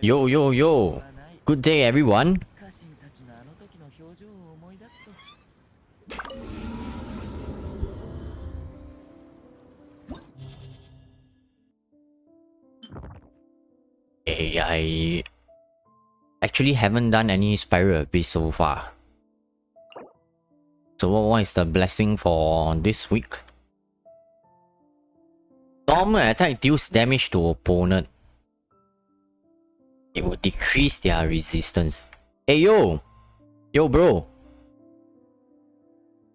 Yo, yo, yo. Good day, everyone. Hey, I actually haven't done any Spiral Abyss so far. So what is the blessing for this week? Normal attack deals damage to opponent. It will decrease their resistance. Hey yo! Yo bro!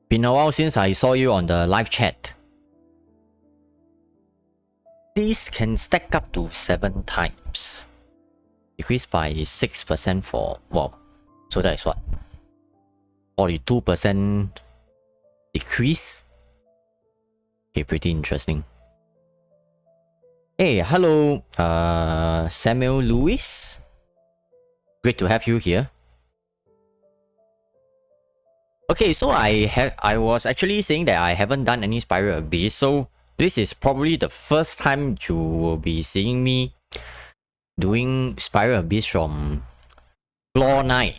Been a while since I saw you on the live chat. This can stack up to 7 times. Decrease by 6% for... wow. So that is what? 42% decrease? Okay, pretty interesting. Hey, hello, Samuel Lewis. Great to have you here. Okay, so I was actually saying that I haven't done any Spiral Abyss, so this is probably the first time you will be seeing me doing Spiral Abyss from floor 9.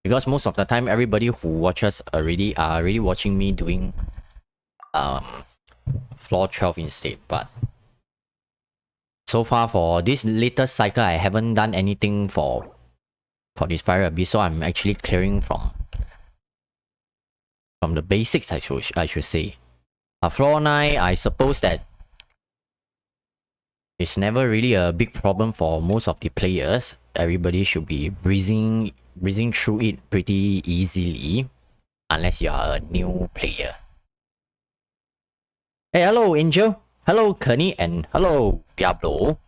Because most of the time, everybody who watches are already watching me doing floor 12 instead. But so far for this latest cycle, I haven't done anything for the Spiral Abyss, so I'm actually clearing from the basics, I should say. Floor 9, I suppose that it's never really a big problem for most of the players. Everybody should be breezing through it pretty easily, unless you are a new player. Hey, hello Angel, hello Kenny, and hello Diablo.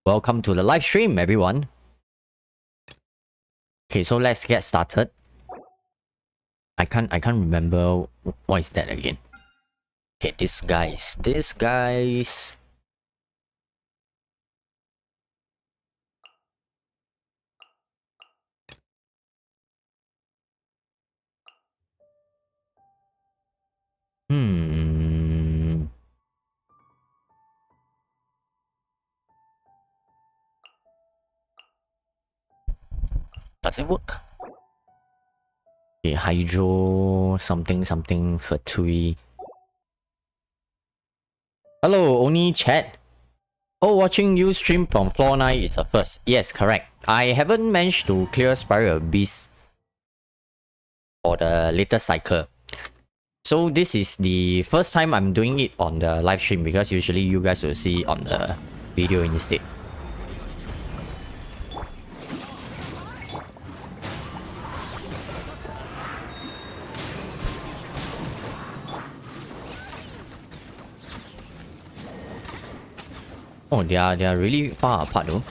Welcome to the live stream, everyone. Okay, so let's get started. I can't remember what is that again. Okay, these guys. Does it work? Okay, Hydro something Fatui. Hello, Oni chat. Oh, watching you stream from floor 9 is a first. Yes, correct. I haven't managed to clear Spiral Abyss for the latest cycle. So this is the first time I'm doing it on the live stream, because usually you guys will see on the video instead. Oh, they are really far apart though.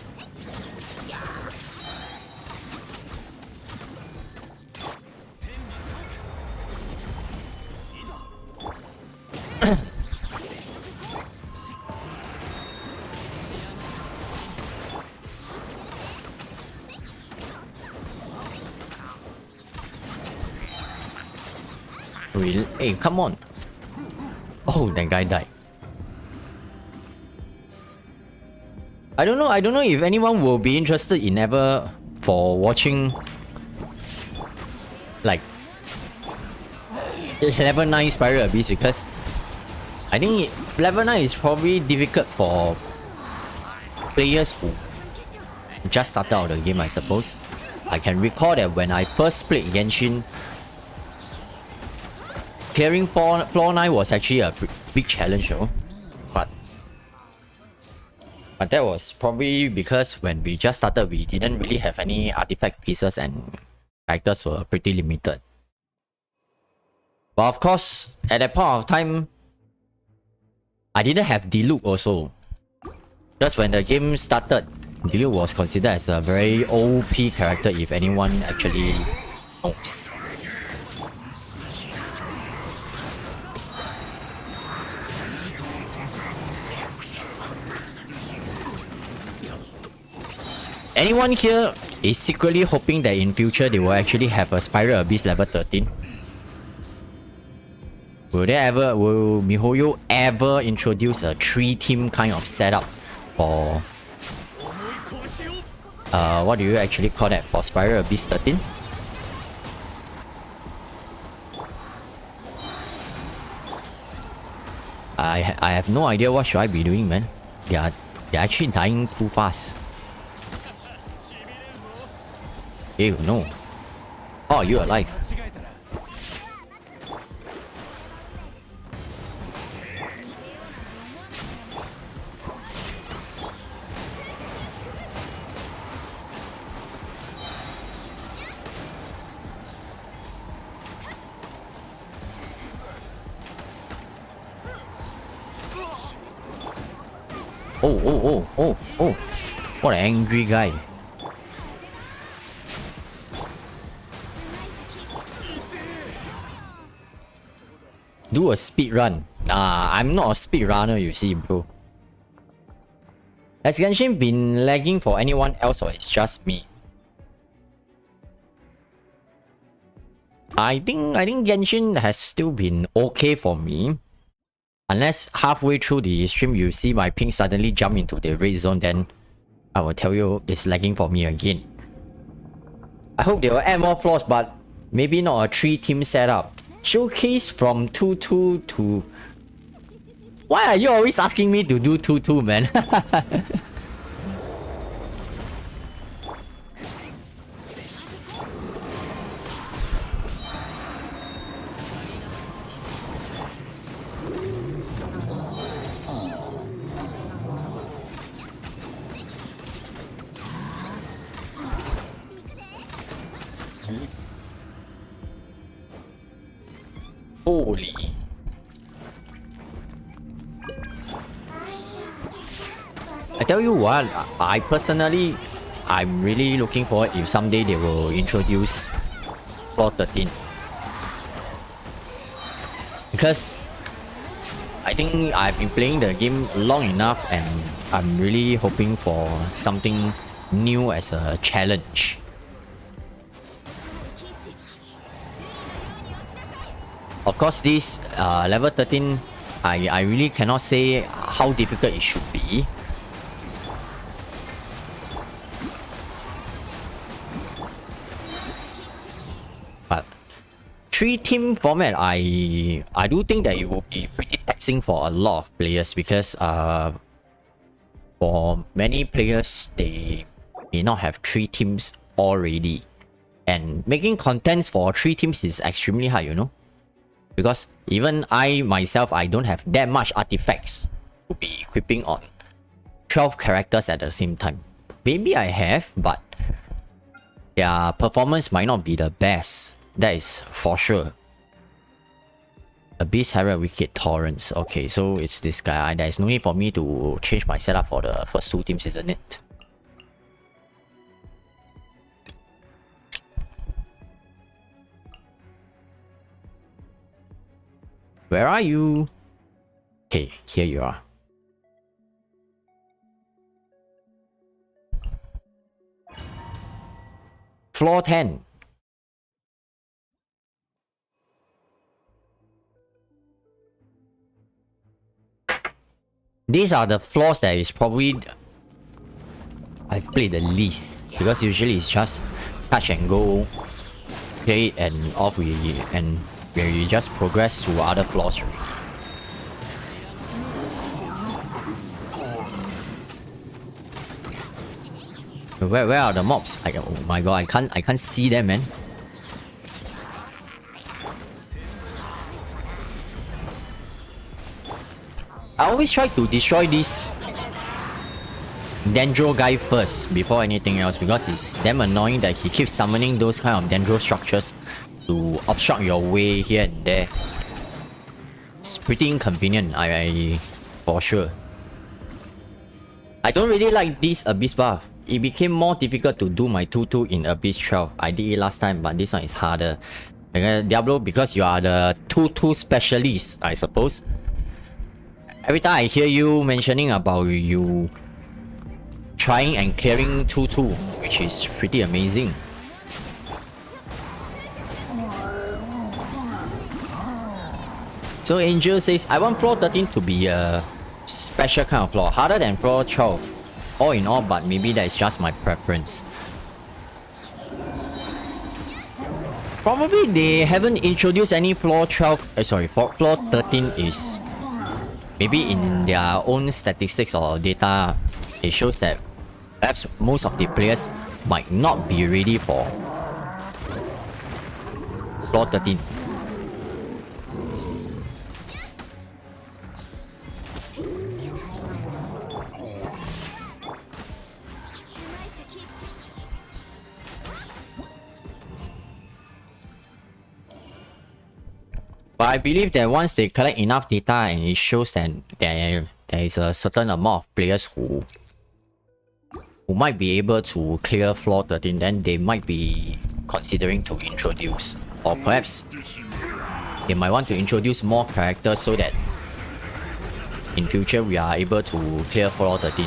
Really? Hey, come on! Oh, that guy died. I don't know if anyone will be interested in ever for watching like level 9 Spiral Abyss, because I think level 9 is probably difficult for players who just started out the game, I suppose. I can recall that when I first played Genshin, clearing floor 9 was actually a big challenge though. But that was probably because when we just started, we didn't really have any artifact pieces and characters were pretty limited. But of course, at that point of time, I didn't have Diluc also. Just when the game started, Diluc was considered as a very OP character if anyone actually knows. Anyone here is secretly hoping that in future they will actually have a Spiral Abyss level 13? Will MiHoYo ever introduce a 3-team kind of setup for what do you actually call that, for Spiral Abyss 13? I have no idea what should I be doing, man. They're actually dying too fast. Ew, no. Oh, you're alive. Oh. What an angry guy. Do a speed run. Nah, I'm not a speed runner, you see, bro. Has Genshin been lagging for anyone else, or it's just me? I think Genshin has still been okay for me. Unless halfway through the stream you see my ping suddenly jump into the red zone, then I will tell you it's lagging for me again. I hope they will add more floors, but maybe not a 3-team setup. Showcase from 2-2 to... Why are you always asking me to do 2-2, man? Holy. I tell you what, I personally, I'm really looking forward if someday they will introduce Floor 13. Because I think I've been playing the game long enough and I'm really hoping for something new as a challenge. Of course, this level 13, I really cannot say how difficult it should be. But 3-team format, I do think that it will be pretty taxing for a lot of players, because for many players, they may not have 3 teams already. And making contents for 3 teams is extremely hard, you know. Because even I myself, I don't have that much artifacts to be equipping on 12 characters at the same time. Maybe I have, but their performance might not be the best. That is for sure. Abyss Herald Wicked Torrents. Okay, so it's this guy. There is no need for me to change my setup for the first 2 teams, isn't it? Where are you? Okay, here you are. Floor 10. These are the floors that is probably I've played the least, because usually it's just touch and go, okay, and off we and where you just progress to other floors. Where are the mobs? Oh my god, I can't see them, man. I always try to destroy this Dendro guy first before anything else, because it's damn annoying that he keeps summoning those kind of Dendro structures to obstruct your way here and there. It's pretty inconvenient, for sure. I don't really like this Abyss buff. It became more difficult to do my 2-2 in Abyss 12. I did it last time, but this one is harder. Diablo, because you are the 2-2 specialist, I suppose. Every time I hear you mentioning about you trying and clearing 2-2, which is pretty amazing. So Angel says, I want floor 13 to be a special kind of floor. Harder than floor 12. All in all, but maybe that is just my preference. Probably they haven't introduced any floor 12. Floor 13 is maybe in their own statistics or data. It shows that perhaps most of the players might not be ready for floor 13. But I believe that once they collect enough data and it shows that there is a certain amount of players who might be able to clear floor 13, then they might be considering to introduce. Or perhaps they might want to introduce more characters so that in future we are able to clear floor 13.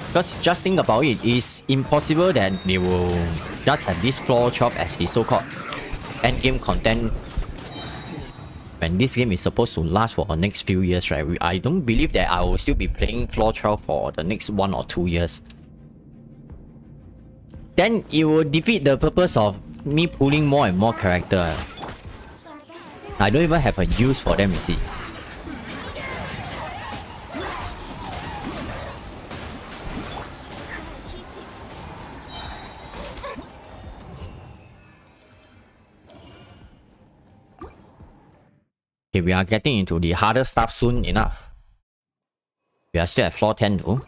Because just think about it, it's impossible that they will just have this floor 12 as the so-called endgame content when this game is supposed to last for the next few years, right? I don't believe that I will still be playing floor 12 for the next 1 or 2 years. Then it will defeat the purpose of me pulling more and more character. I don't even have a use for them, you see. Okay, we are getting into the harder stuff soon enough. We are still at floor 10 though.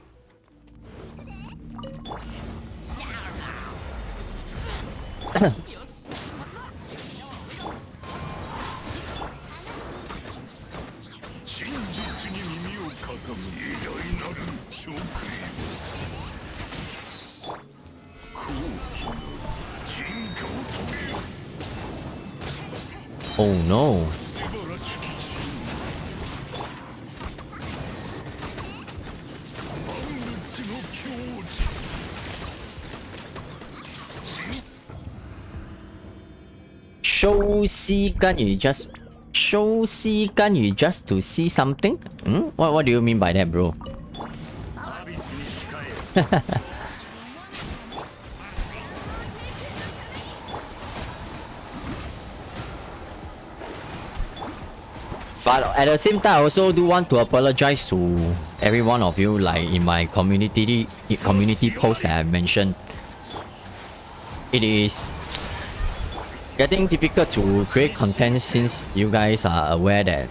Oh no. Show see just to see something? What do you mean by that, bro? But at the same time, I also do want to apologize to every one of you, like in my community post that I mentioned. It is getting difficult to create content since you guys are aware that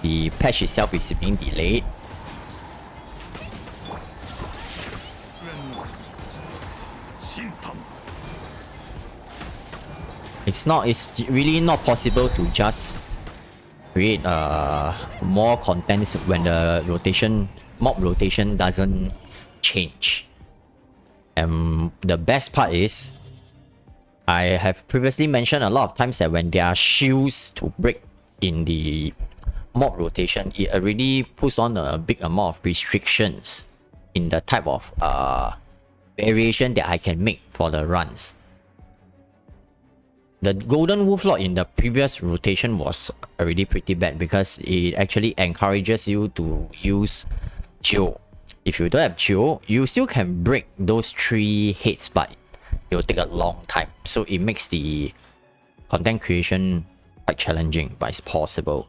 the patch itself is being delayed. It's really not possible to just create more contents when the mob rotation doesn't change. And the best part is, I have previously mentioned a lot of times that when there are shields to break in the mob rotation, it already puts on a big amount of restrictions in the type of variation that I can make for the runs. The golden wolf lot in the previous rotation was already pretty bad because it actually encourages you to use Geo. If you don't have Geo, you still can break those 3 heads, but it will take a long time. So it makes the content creation quite challenging, but it's possible.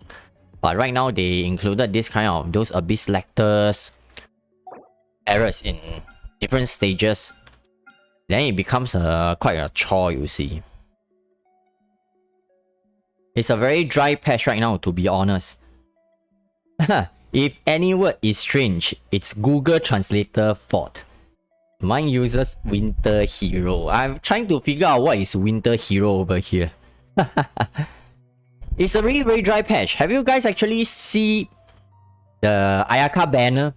But right now they included this kind of those abyss lectors errors in different stages. Then it becomes quite a chore, you see. It's a very dry patch right now, to be honest. If any word is strange, it's Google Translator fault. Mine uses Winter Hero. I'm trying to figure out what is Winter Hero over here. It's a really very dry patch. Have you guys actually see the Ayaka banner?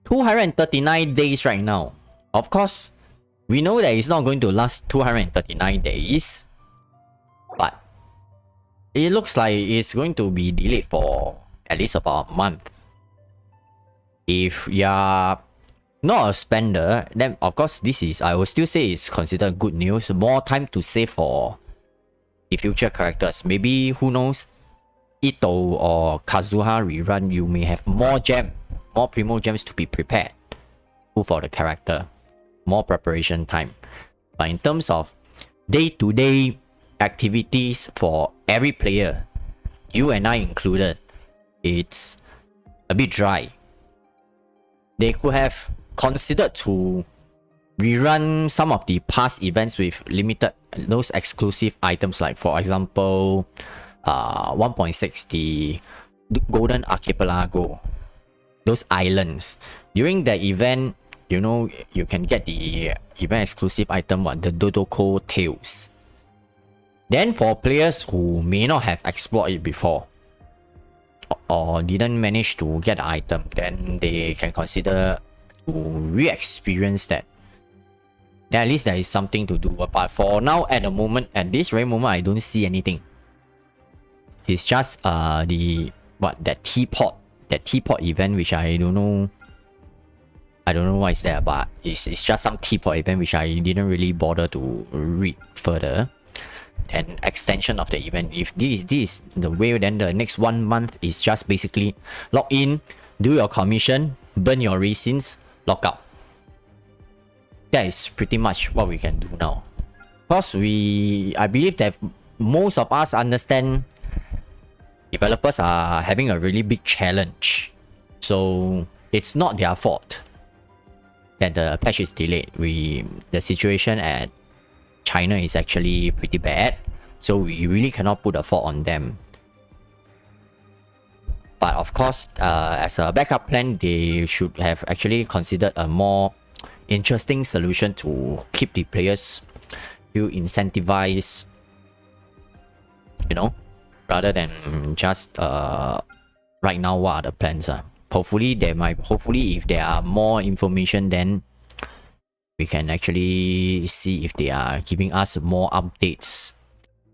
239 days right now. Of course, we know that it's not going to last 239 days. But it looks like it's going to be delayed for at least about a month. If you're not a spender, then of course this is, I will still say it's considered good news. More time to save for the future characters. Maybe, who knows, Ito or Kazuha rerun, you may have more primo gems to be prepared for the character, more preparation time. But in terms of day-to-day activities for every player, you and I included, it's a bit dry. They could have considered to rerun some of the past events with limited those exclusive items, like for example 1.6, the Golden Archipelago, those islands. During the event, you know, you can get the event exclusive item, the Dodoko Tails. Then for players who may not have explored it before or didn't manage to get the item, then they can consider to re-experience that. Then at least there is something to do. But for now, at this very moment, I don't see anything. It's just that teapot event, which I don't know why it's there, but it's just some teapot event which I didn't really bother to read further. And extension of the event, if this is the way, then the next 1 month is just basically log in, do your commission, burn your resins, log out. That is pretty much what we can do now. Because I believe that most of us understand developers are having a really big challenge, so it's not their fault that the patch is delayed. The situation at China is actually pretty bad, so we really cannot put a fault on them. But of course, as a backup plan, they should have actually considered a more interesting solution to keep the players feel incentivized, you know, rather than just right now what are the plans are. Hopefully if there are more information, then we can actually see if they are giving us more updates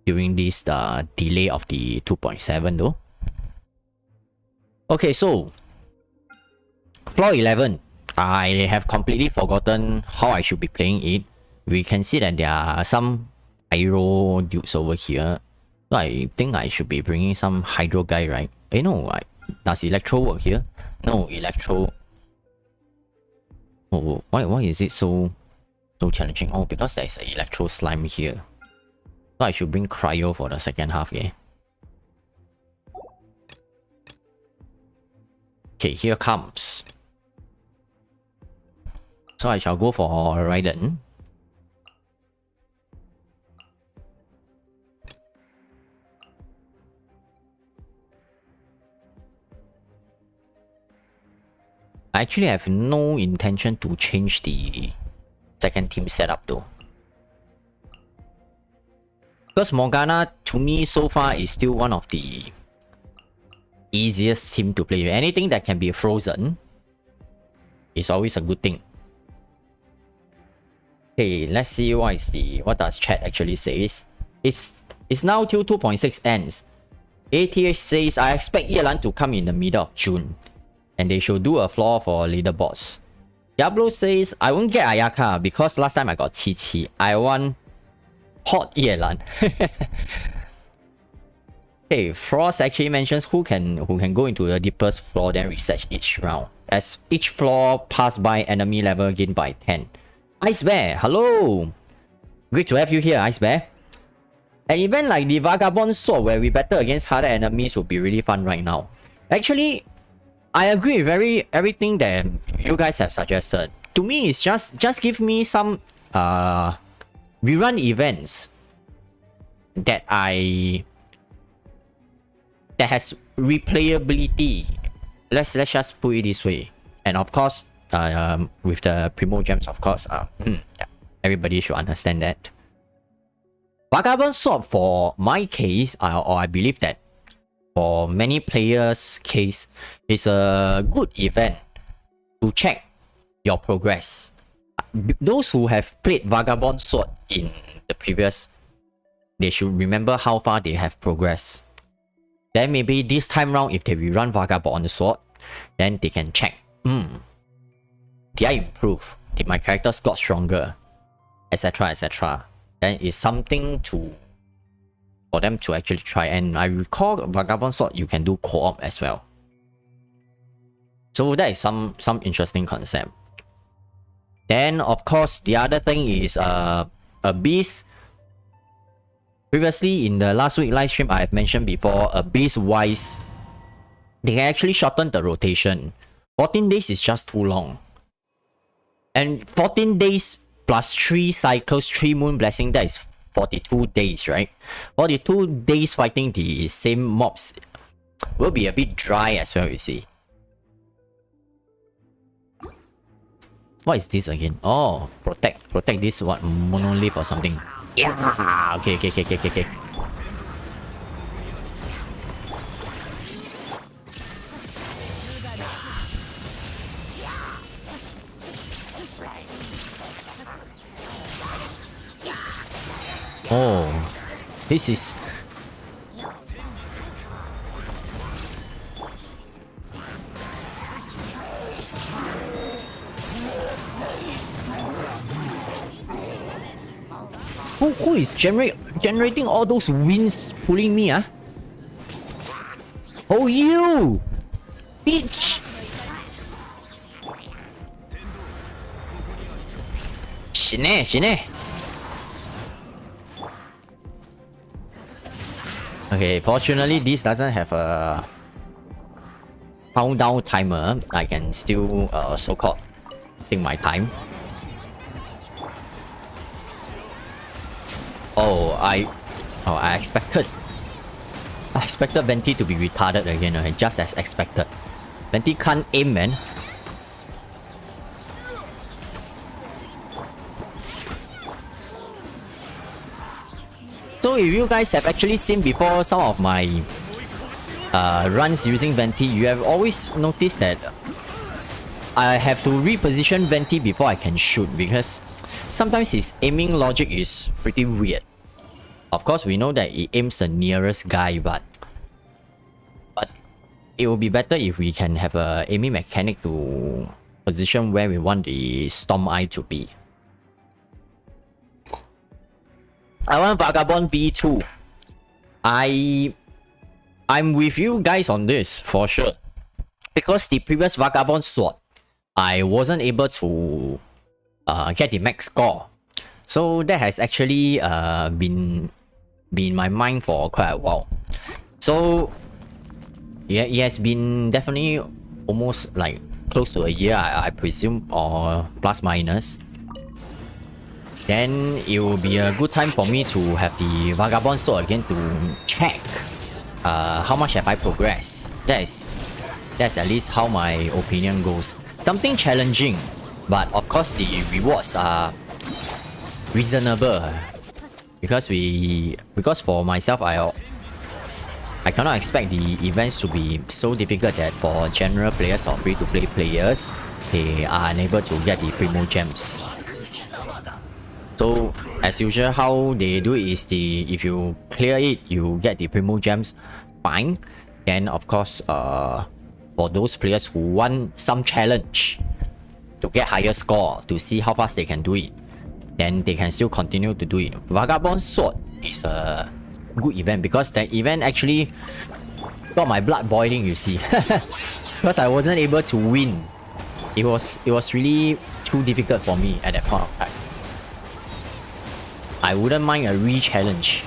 during this delay of the 2.7 though. Okay, so floor 11, I have completely forgotten how I should be playing it. We can see that there are some hydro dudes over here, so I think I should be bringing some hydro guy, right? No, does electro work here? No, electro. Oh, why is it so challenging? Oh, because there's an electro slime here. So I should bring cryo for the second half, yeah. Okay, here comes. So I shall go for Raiden. I actually have no intention to change the second team setup though, because Morgana to me so far is still one of the easiest team to play. Anything that can be frozen is always a good thing. Okay, let's see what does chat actually says. It's now till 2.6 ends. ATH says, I expect Yelan to come in the middle of June, and they should do a floor for leaderboards. Diablo says, I won't get Ayaka because last time I got Chi. I want hot Yelan. Hey, Frost actually mentions who can go into the deepest floor, then research each round. As each floor pass by, enemy level gained by 10. Ice Bear, hello! Great to have you here, Ice Bear. An event like the Vagabond Sword where we battle against harder enemies would be really fun right now. Actually, I agree with everything that you guys have suggested. To me, it's just give me some rerun events that has replayability. Let's just put it this way. And of course, with the Primo Gems, of course, everybody should understand that. Vagabond Sword, for my case, or I believe that for many players' case, is a good event to check your progress. Those who have played Vagabond Sword in the previous, they should remember how far they have progressed. Then maybe this time round, if they rerun Vagabond Sword, then they can check. Did I improve? Did my characters got stronger? Etc. etc. Then it's something to for them to actually try. And I recall Vagabond Sword you can do co-op as well. So that is some interesting concept. Then of course the other thing is Abyss. Previously in the last week live stream I have mentioned before, Abyss wise, they can actually shorten the rotation. 14 days is just too long. And 14 days plus 3 cycles, 3 moon blessing, that is 42 days, right? 42 days fighting the same mobs will be a bit dry as well, you see. What is this again? Oh, protect this what, monolith or something. Yeah, okay. Oh, this is... Who is generating all those winds pulling me, ah? Oh, you! Bitch! Shine. Okay, fortunately this doesn't have a countdown timer. I can still so-called take my time. I expected Venti to be retarded again, just as expected. Venti can't aim, man. So if you guys have actually seen before some of my runs using Venti, you have always noticed that I have to reposition Venti before I can shoot, because sometimes his aiming logic is pretty weird. Of course, we know that he aims the nearest guy, but it would be better if we can have a aiming mechanic to position where we want the Storm Eye to be. I want Vagabond V2. I'm with you guys on this for sure, because the previous Vagabond Sword I wasn't able to get the max score, so that has actually been in my mind for quite a while. So yeah, it has been definitely almost like close to a year, I presume, or plus minus. Then it will be a good time for me to have the Vagabond Sword again to check how much have I progressed. That's at least how my opinion goes. Something challenging, but of course the rewards are reasonable, because for myself I cannot expect the events to be so difficult that for general players or free-to-play players they are unable to get the Primo Gems. So as usual, how they do it is if you clear it, you get the Primo Gems, fine. Then of course for those players who want some challenge to get higher score, to see how fast they can do it, then they can still continue to do it. Vagabond Sword is a good event because that event actually got my blood boiling, you see. Because I wasn't able to win. It was really too difficult for me at that point of time. I wouldn't mind a re-challenge.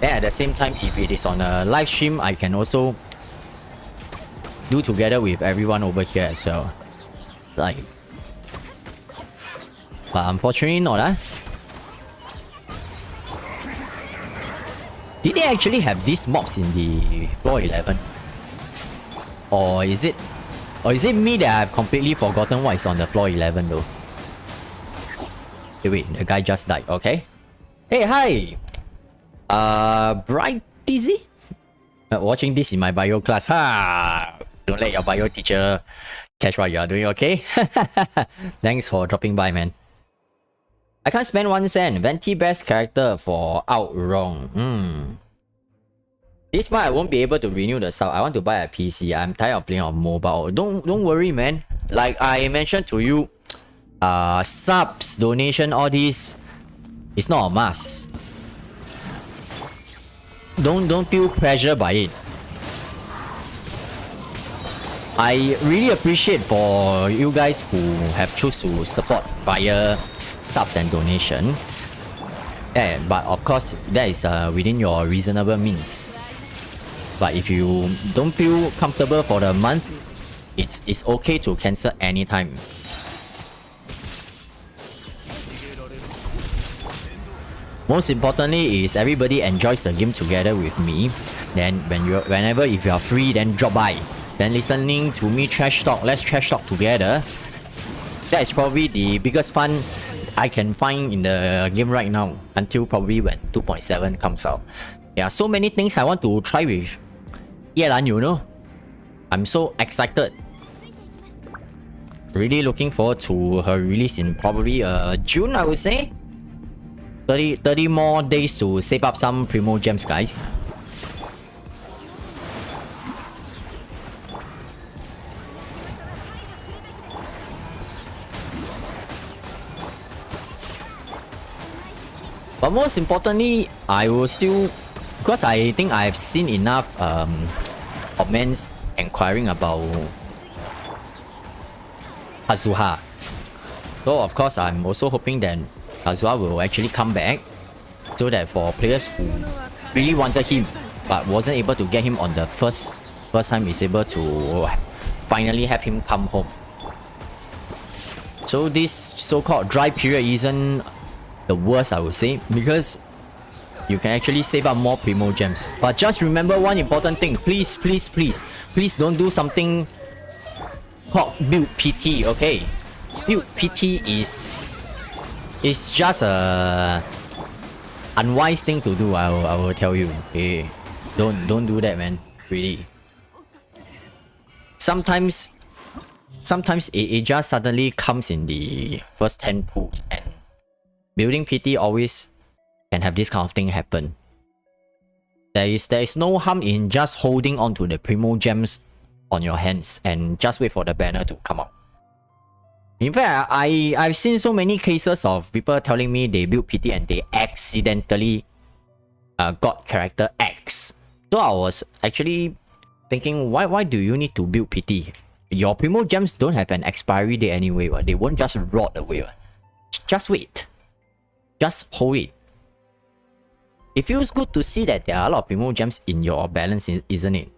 Then at the same time, if it is on a live stream, I can also do together with everyone over here as well. Like, but unfortunately not, huh? Did they actually have these mobs in the floor 11? Or is it me that I've completely forgotten what is on the floor 11 though? Hey, wait, the guy just died, okay? Hey, hi! Bright Dizzy? Watching this in my bio class, ha! Don't let your bio teacher catch what you are doing, okay? Thanks for dropping by, man. I can't spend 1 cent. Venti best character for Outrong. This month I won't be able to renew the sub. I want to buy a PC. I'm tired of playing on mobile. Don't worry, man. Like I mentioned to you, subs, donation, all this, it's not a must. don't feel pressure by it. I really appreciate for you guys who have choose to support via subs and donation. Yeah, but of course that is within your reasonable means. But if you don't feel comfortable for the month, it's okay to cancel anytime. Most importantly is everybody enjoys the game together with me. Then whenever if you are free, then drop by. Then listening to me trash talk, let's trash talk together. That is probably the biggest fun I can find in the game right now, until probably when 2.7 comes out. Yeah, so many things I want to try with Yelan, you know. I'm so excited. Really looking forward to her release in probably June, I would say. 30 more days to save up some Primo Gems, guys. But most importantly, I will still, because I think I've seen enough comments inquiring about Kazuha. So of course, I'm also hoping that Kazuha will actually come back, so that for players who really wanted him but wasn't able to get him on the first time, is able to finally have him come home. So this so-called dry period isn't the worst, I would say, because you can actually save up more Primo Gems. But just remember one important thing, please don't do something called build PT, okay? Build PT is just a unwise thing to do. I will tell you. Okay, don't do that, man. Really. Sometimes it just suddenly comes in the first 10 pools, and building PT always can have this kind of thing happen. There is no harm in just holding on to the Primo Gems on your hands and just wait for the banner to come out. In fact, I've seen so many cases of people telling me they built PT and they accidentally got character X. So I was actually thinking, why do you need to build PT? Your Primo Gems don't have an expiry date anyway, but they won't just rot away. Just wait. Just hold it. It feels good to see that there are a lot of Primo Gems in your balance, isn't it?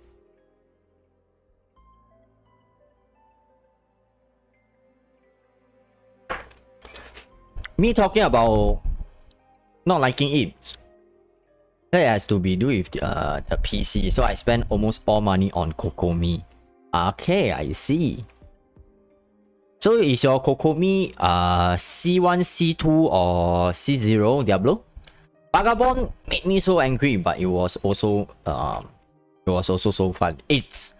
Me talking about not liking it, that has to be do with the PC. So I spend almost all money on Kokomi. Okay, I see. So is your Kokomi C1, C2 or C0 Diablo? Vagabond made me so angry, but it was also so fun. It's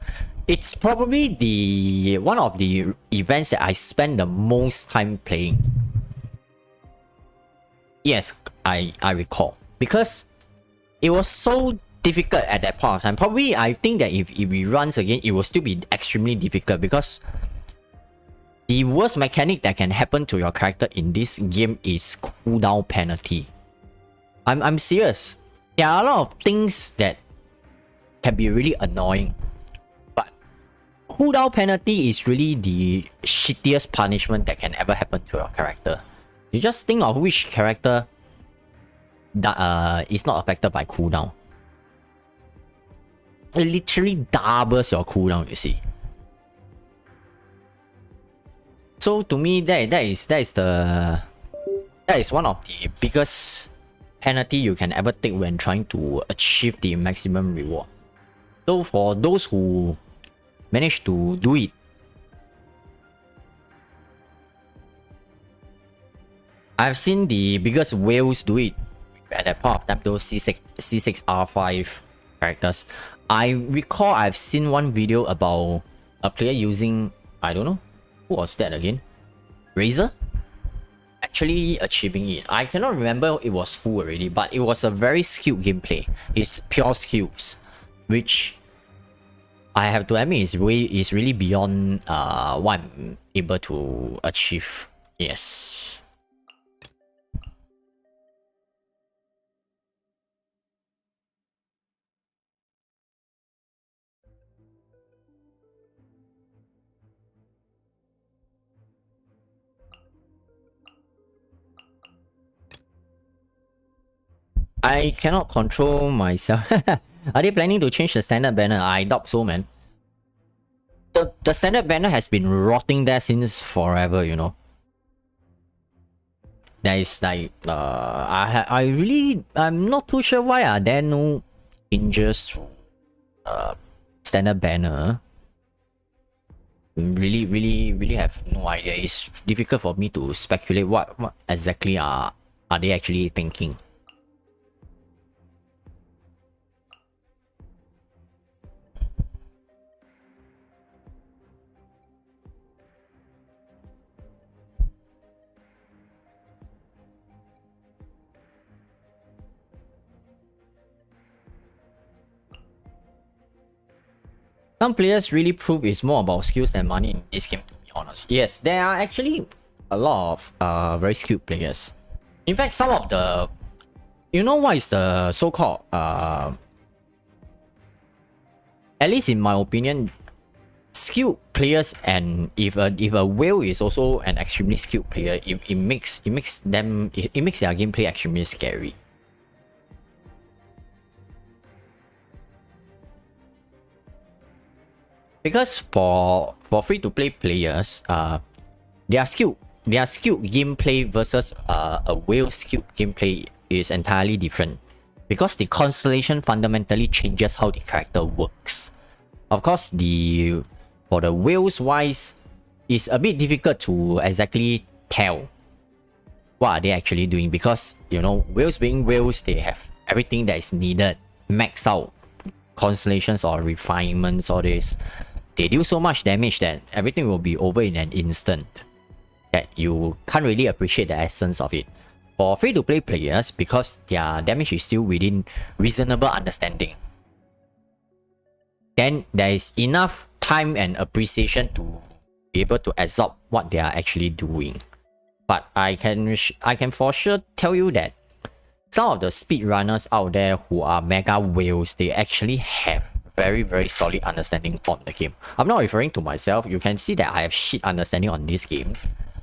probably the one of the events that I spend the most time playing. Yes, I recall, because it was so difficult at that point of time. Probably I think that if it runs again, it will still be extremely difficult, because the worst mechanic that can happen to your character in this game is cooldown penalty. I'm serious. There are a lot of things that can be really annoying, but cooldown penalty is really the shittiest punishment that can ever happen to your character. You just think of which character that is not affected by cooldown. It literally doubles your cooldown, you see. So to me, that is one of the biggest penalty you can ever take when trying to achieve the maximum reward. So for those who manage to do it, I've seen the biggest whales do it at that point of time, those C6R5 characters. I recall I've seen one video about a player using, I don't know, who was that again? Razor? Actually achieving it. I cannot remember it was full already, but it was a very skilled gameplay. It's pure skills, which I have to admit is really beyond what I'm able to achieve. Yes. I cannot control myself. Are they planning to change the standard banner? I doubt so, man. The standard banner has been rotting there since forever, you know. There is like I'm not too sure why are there no changes to standard banner. Really have no idea. It's difficult for me to speculate what exactly are they actually thinking. Some players really prove it's more about skills than money in this game, to be honest. Yes, there are actually a lot of very skilled players. In fact, some of the... You know what is the so-called... at least in my opinion, skilled players, and if a whale is also an extremely skilled player, it makes their gameplay extremely scary. Because for free-to-play players, their skilled gameplay versus a whale skilled gameplay is entirely different. Because the constellation fundamentally changes how the character works. Of course, for the whales wise, it's a bit difficult to exactly tell what are they actually doing, because you know, whales being whales, they have everything that is needed, max out constellations or refinements, all this. They do so much damage that everything will be over in an instant, that you can't really appreciate the essence of it. For free-to-play players, because their damage is still within reasonable understanding, then there is enough time and appreciation to be able to absorb what they are actually doing. But I can for sure tell you that some of the speedrunners out there who are mega whales, they actually have very solid understanding on the game. I'm not referring to myself. You can see that I have shit understanding on this game.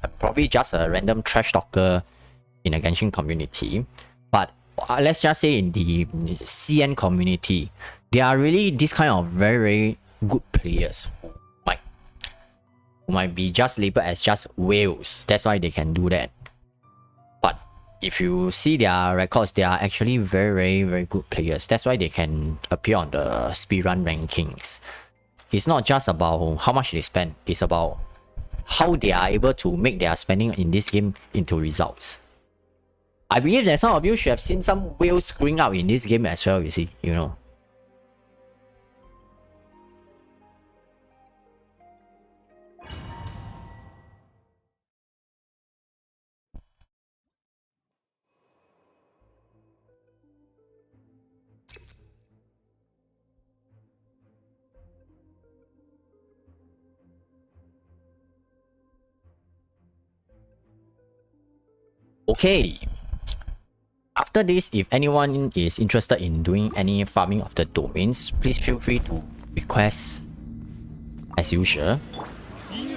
I'm probably just a random trash talker in a Genshin community. But let's just say in the CN community, there are really this kind of very good players who might be just labeled as just whales. That's why they can do that. But if you see their records, they are actually very good players. That's why they can appear on the speedrun rankings. It's not just about how much they spend, it's about how they are able to make their spending in this game into results. I believe that some of you should have seen some whales screwing up in this game as well, you see, you know. Okay. After this, if anyone is interested in doing any farming of the domains, please feel free to request as usual.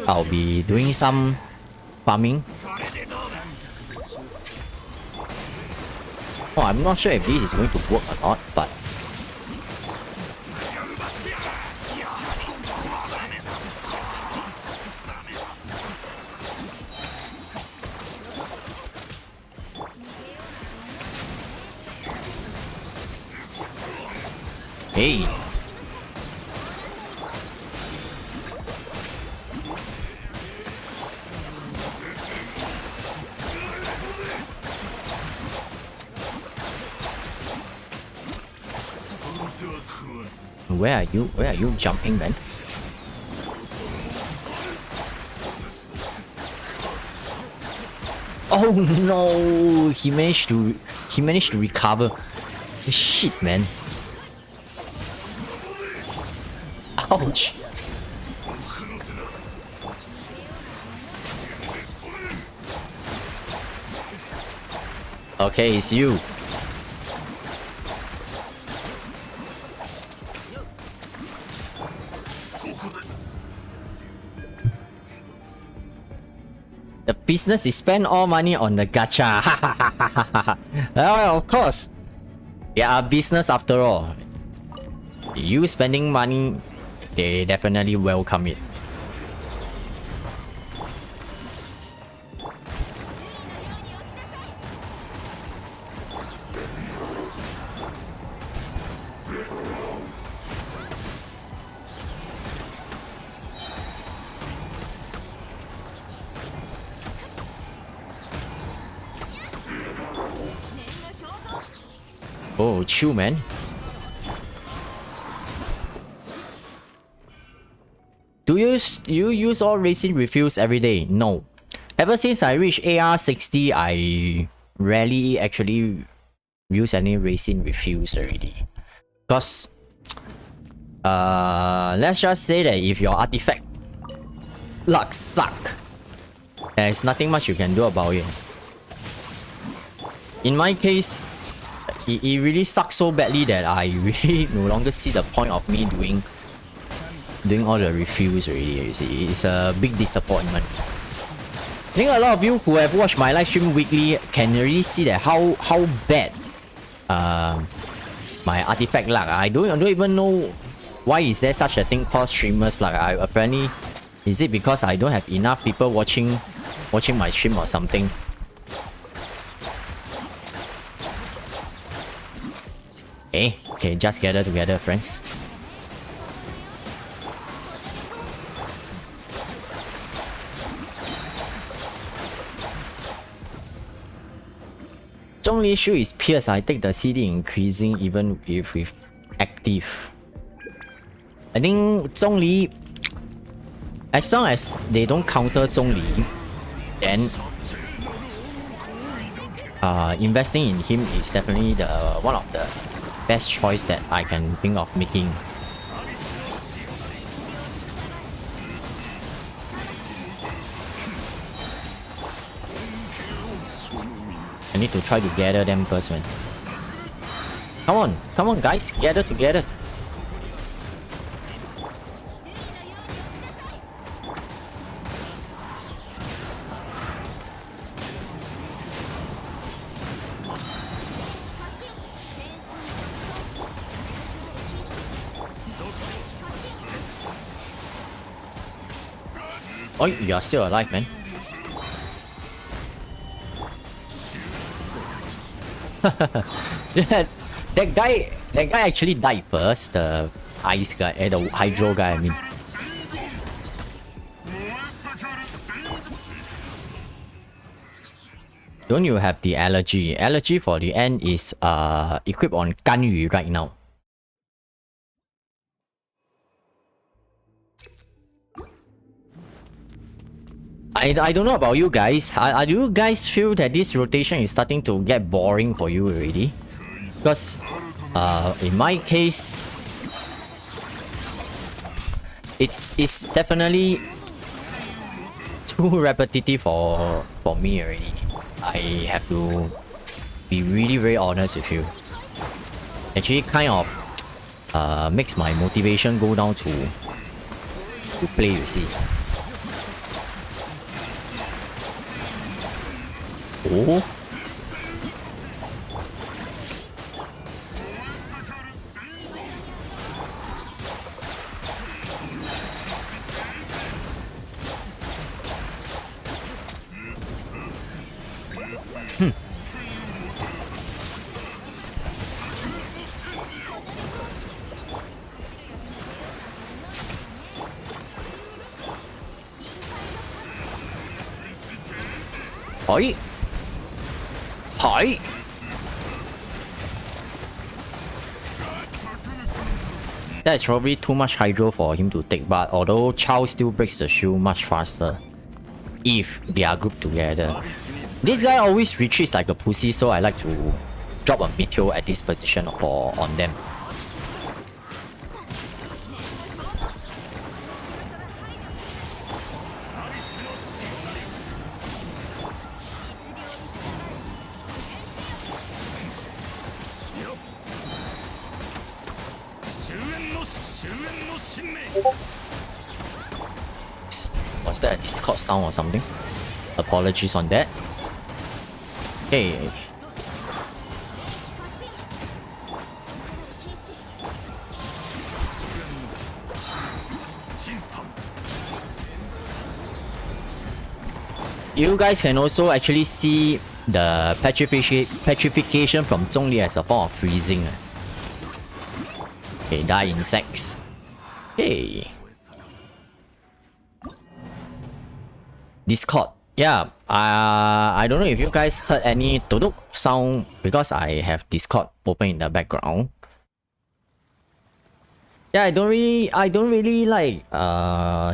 I'll be doing some farming. Oh, I'm not sure if this is going to work or not, but hey. Where are you? Where are you jumping, man? Oh no! He managed to recover. Shit, man. Ouch. Okay, it's you. The business is spend all money on the gacha. Well, of course. They are business after all. You spending money, they definitely welcome it. Oh, chill, man. Do you use all racing refills every day? No. Ever since I reached AR 60, I rarely actually use any racing refills already. Because let's just say that if your artifact luck suck, there's nothing much you can do about it. In my case, it really sucks so badly that I really no longer see the point of me doing all the refills already. You see, it's a big disappointment. I think a lot of you who have watched my live stream weekly can really see that how bad my artifact luck. I don't even know why is there such a thing called streamers luck. Apparently, is it because I don't have enough people watching my stream or something? Okay, just gather together, friends. Zhongli issue is pierce. I take the CD increasing even if with active. I think Zhongli, as long as they don't counter Zhongli, then investing in him is definitely the one of the best choice that I can think of making. I need to try to gather them first, man. Come on, guys, gather together. Oh, you are still alive, man. that guy actually died first. The ice guy, the hydro guy. I mean, don't you have the allergy? Allergy for the end is equipped on Ganyu right now. I don't know about you guys. Do you guys feel that this rotation is starting to get boring for you already? Because in my case, it's definitely too repetitive for me already. I have to be really very honest with you. Actually, kind of makes my motivation go down to play. You see. Oh. Hi. Hi. That's probably too much hydro for him to take, but although Chow still breaks the shield much faster if they are grouped together. This guy always retreats like a pussy, so I like to drop a meteor at this position on them. Was that a Discord sound or something? Apologies on that. Hey. you guys can also actually see the petrification from Zhongli as a form of freezing. Okay, die insects. Okay. Discord. Yeah, I don't know if you guys heard any tuduk sound because I have Discord open in the background. Yeah, I don't really like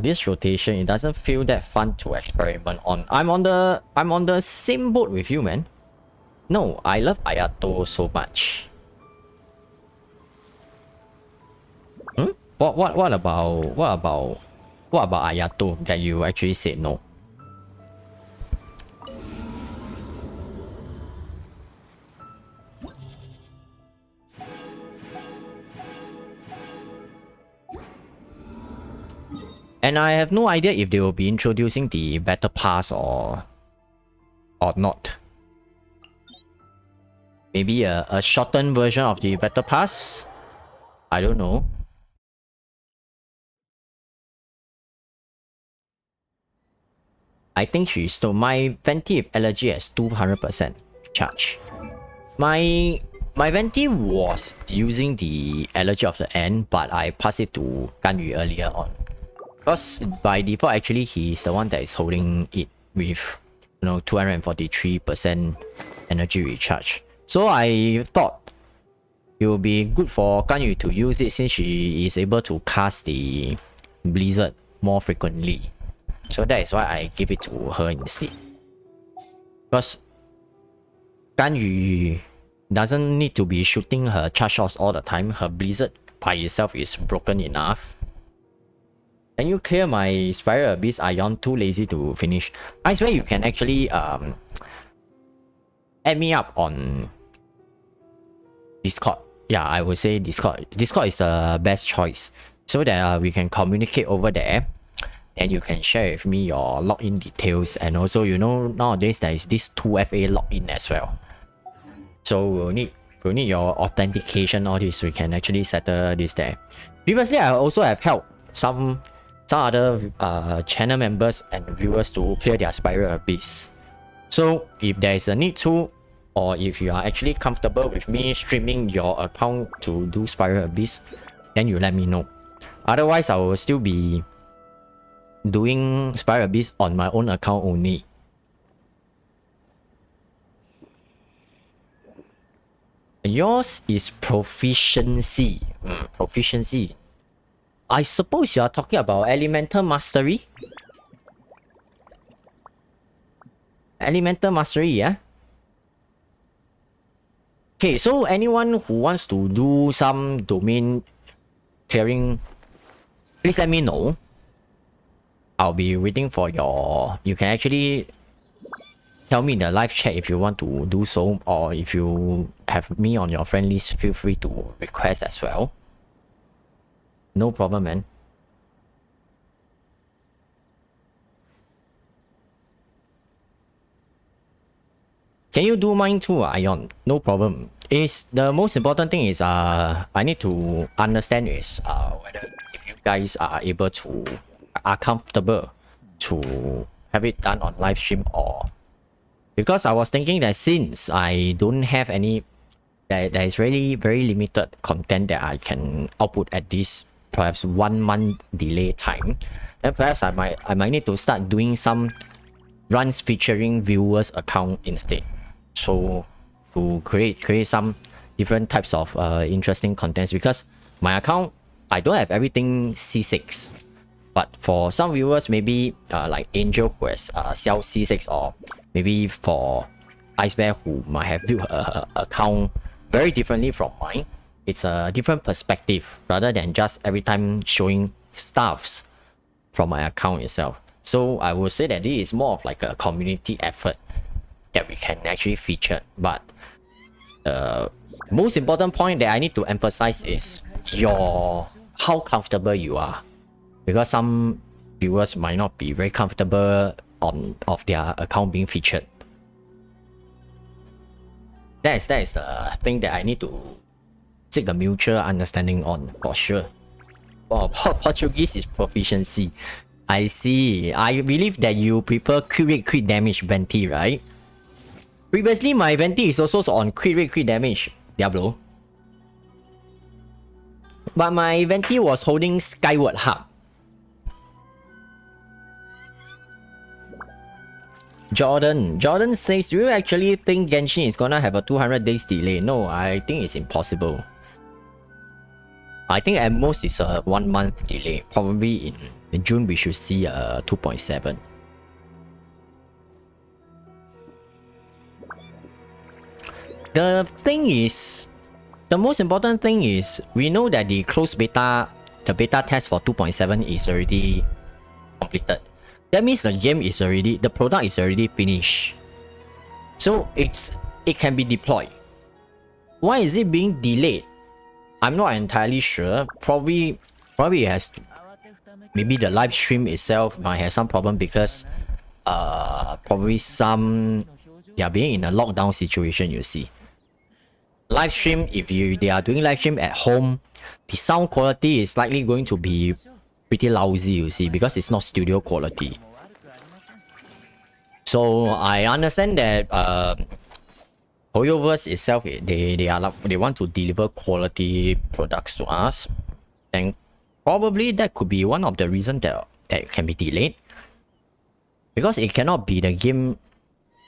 this rotation. It doesn't feel that fun to experiment on. I'm on the same boat with you, man. No, I love Ayato so much. What about Ayato that you actually said no? And I have no idea if they will be introducing the battle pass or not. Maybe a shortened version of the battle pass? I don't know. I think she stole my Venti allergy as 200% charge. My Venti was using the allergy of the end, but I passed it to Ganyu earlier on. Because by default, actually, he's the one that is holding it with, 243% energy recharge. So I thought it would be good for Ganyu to use it since she is able to cast the Blizzard more frequently. So that is why I give it to her instead. Because Ganyu doesn't need to be shooting her charge shots all the time. Her Blizzard by itself is broken enough. Can you clear my Spiral Abyss Ion? Too lazy to finish. I swear you can actually add me up on Discord. Yeah, I would say Discord. Discord is the best choice. So that we can communicate over there. And you can share with me your login details. And also, nowadays there is this 2FA login as well. So we'll need your authentication, all this. We can actually settle this there. Previously, I also have helped some other channel members and viewers to clear their Spiral Abyss. So if there is a need to, or if you are actually comfortable with me streaming your account to do Spiral Abyss, then you let me know. Otherwise, I will still be doing Spiral Abyss on my own account only. Yours is proficiency. Proficiency. I suppose you are talking about Elemental Mastery? Elemental Mastery, yeah? Okay, so anyone who wants to do some domain clearing, please let me know. I'll be waiting for your... You can actually tell me in the live chat if you want to do so, or if you have me on your friend list, feel free to request as well. No problem, man. Can you do mine too, Ion? No problem. The most important thing is I need to understand is whether if you guys are comfortable to have it done on live stream, or because I was thinking that since I don't have any, there is really very limited content that I can output at this perhaps 1 month delay time, then perhaps I might need to start doing some runs featuring viewers account instead. So to create some different types of interesting contents, because my account, I don't have everything C6, but for some viewers, maybe like Angel who has Cell C6, or maybe for Ice Bear who might have built a account very differently from mine. It's a different perspective rather than just every time showing stuffs from my account itself. So I would say that this is more of like a community effort that we can actually feature. But the most important point that I need to emphasize is how comfortable you are, because some viewers might not be very comfortable of their account being featured. That is the thing that I need to seek a mutual understanding on, for sure. Well, Portuguese is proficiency. I see. I believe that you prefer crit rate, crit damage Venti, right? Previously, my Venti is also on crit rate, crit damage, Diablo. But my Venti was holding Skyward Harp. Jordan says, do you actually think Genshin is gonna have a 200 days delay? No, I think it's impossible. I think at most it's a 1 month delay. Probably in June we should see a 2.7. The thing is, the most important thing is, we know that the closed beta, the beta test for 2.7 is already completed. That means the game is already, the product is already finished. So it can be deployed. Why is it being delayed? I'm not entirely sure. Probably it has to, maybe the live stream itself might have some problem because probably they are being in a lockdown situation, you see. Live stream, if they are doing live stream at home, the sound quality is likely going to be pretty lousy, you see, because it's not studio quality. So I understand that Hoyoverse itself, they want to deliver quality products to us, and probably that could be one of the reasons that it can be delayed, because it cannot be the game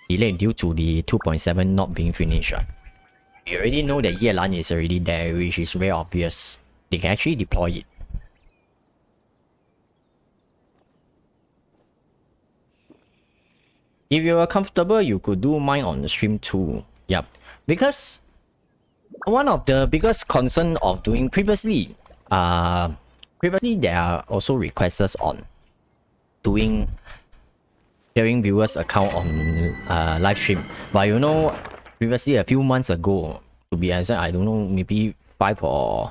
delayed due to the 2.7 not being finished. Right? You already know that Yelan is already there, which is very obvious. They can actually deploy it. If you are comfortable, you could do mine on the stream too. Yep. Because one of the biggest concern of doing previously there are also requests on doing sharing viewers account on live stream. But you know, previously a few months ago, to be exact, I don't know, maybe 5 or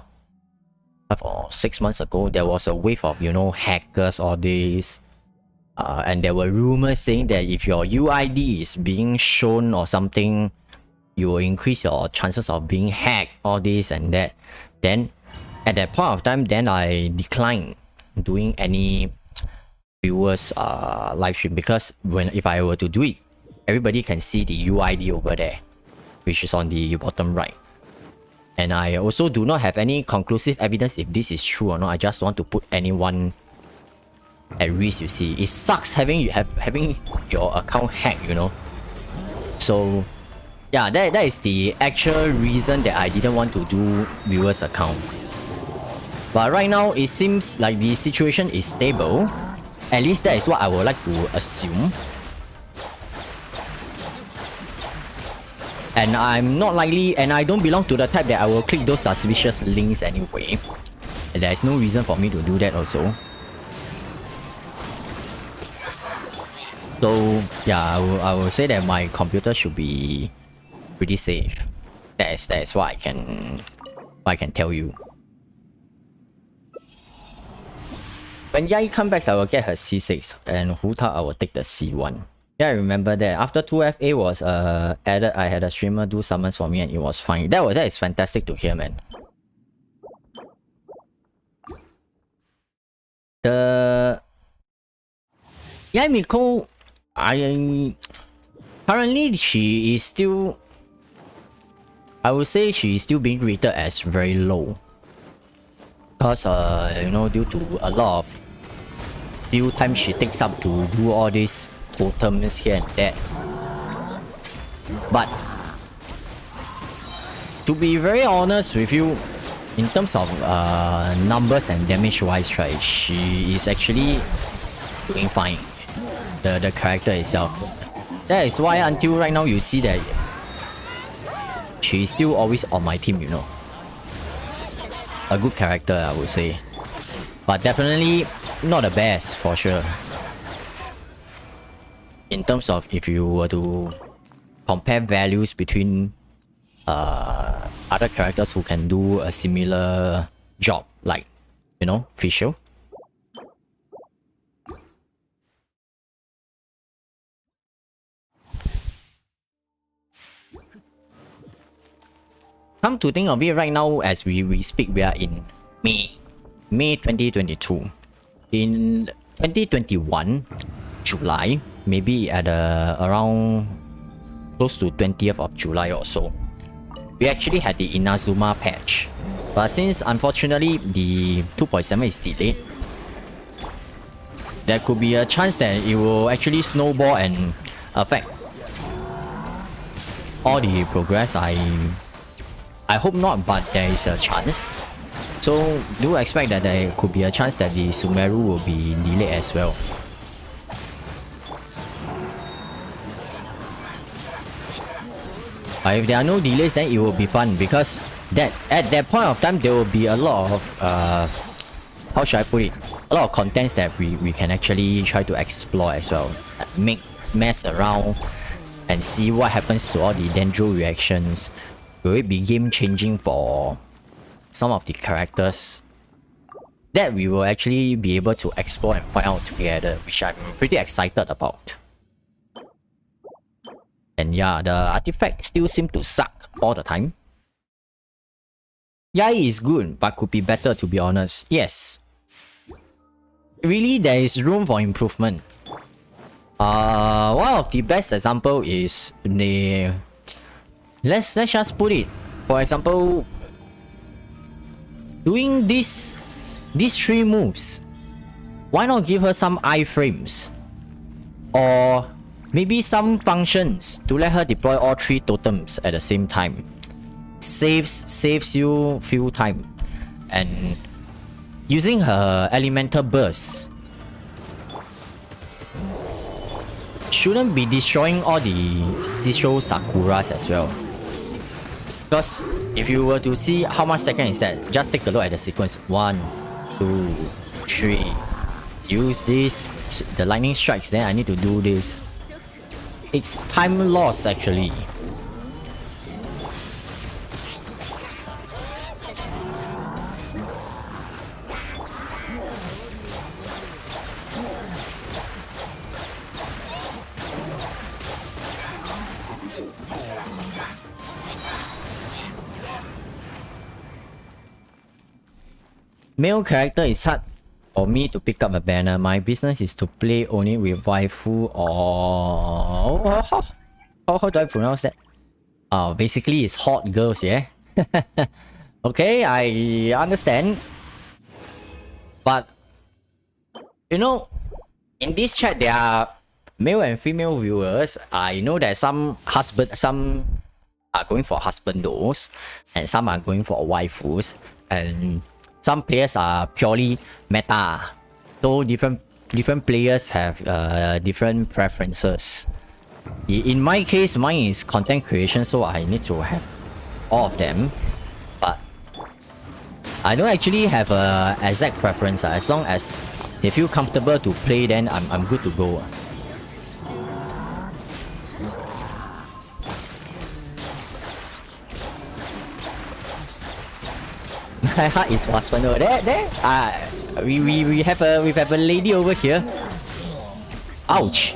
6 months ago, there was a wave of, you know, hackers, all this. And there were rumors saying that if your UID is being shown or something, you will increase your chances of being hacked, all this and that. Then at that point of time, then I declined doing any viewers live stream, because if I were to do it, everybody can see the UID over there, which is on the bottom right. And I also do not have any conclusive evidence if this is true or not. I just want to put anyone at risk, you see. It sucks having your account hacked, you know. So yeah, that is the actual reason that I didn't want to do viewers account. But right now it seems like the situation is stable. At least that is what I would like to assume. And I'm not likely, and I don't belong to the type that I will click those suspicious links anyway. And there is no reason for me to do that also. So yeah, I will say that my computer should be pretty safe. That's what I can tell you. When Yai comes back, I will get her C6, and Huta I will take the C1. Yeah, I remember that. After 2FA was added, I had a streamer do summons for me and it was fine. That is fantastic to hear, man. The Yai Miko, currently she is still, I would say she is still being rated as very low. Because you know, due to a lot of few times she takes up to do all these totems here and there. But to be very honest with you, in terms of numbers and damage wise, right, she is actually doing fine. The character itself. That is why until right now you see that she is still always on my team, you know. A good character, I would say. But definitely not the best, for sure. In terms of if you were to compare values between other characters who can do a similar job, like, you know, Fischl. Come to think of it, right now as we speak, we are in May 2022. In 2021 July, maybe at around close to 20th of July or so, we actually had the Inazuma patch. But since unfortunately the 2.7 is delayed, there could be a chance that it will actually snowball and affect all the progress. I hope not, but there is a chance. So do expect that there could be a chance that the Sumeru will be delayed as well. But if there are no delays, then it will be fun, because that at that point of time there will be a lot of how should I put it? A lot of contents that we can actually try to explore as well. Mess around and see what happens to all the Dendro reactions. Will it be game changing for some of the characters? That we will actually be able to explore and find out together, which I'm pretty excited about. And yeah, the artifact still seems to suck all the time. Yai is good, but could be better, to be honest. Yes. Really, there is room for improvement. One of the best example is the... Let's just put it. For example, doing these 3 moves. Why not give her some iframes? Or maybe some functions to let her deploy all 3 totems at the same time. Saves you few time. And using her elemental burst shouldn't be destroying all the Sisho Sakuras as well. Because if you were to see how much second is that, just take a look at the sequence. 1, 2, 3. Use this. The lightning strikes, then I need to do this. It's time loss actually. Male character is hard for me to pick up a banner. My business is to play only with waifu or... How do I pronounce that? Basically it's hot girls, yeah? Okay, I understand. But, you know, in this chat there are male and female viewers. I know that some are going for husbandos and some are going for waifus, and some players are purely meta. So different players have different preferences. In my case, mine is content creation, so I need to have all of them. But I don't actually have a exact preference. As long as they feel comfortable to play, then I'm good to go. My heart is husband. Oh, there. We have a lady over here. Ouch.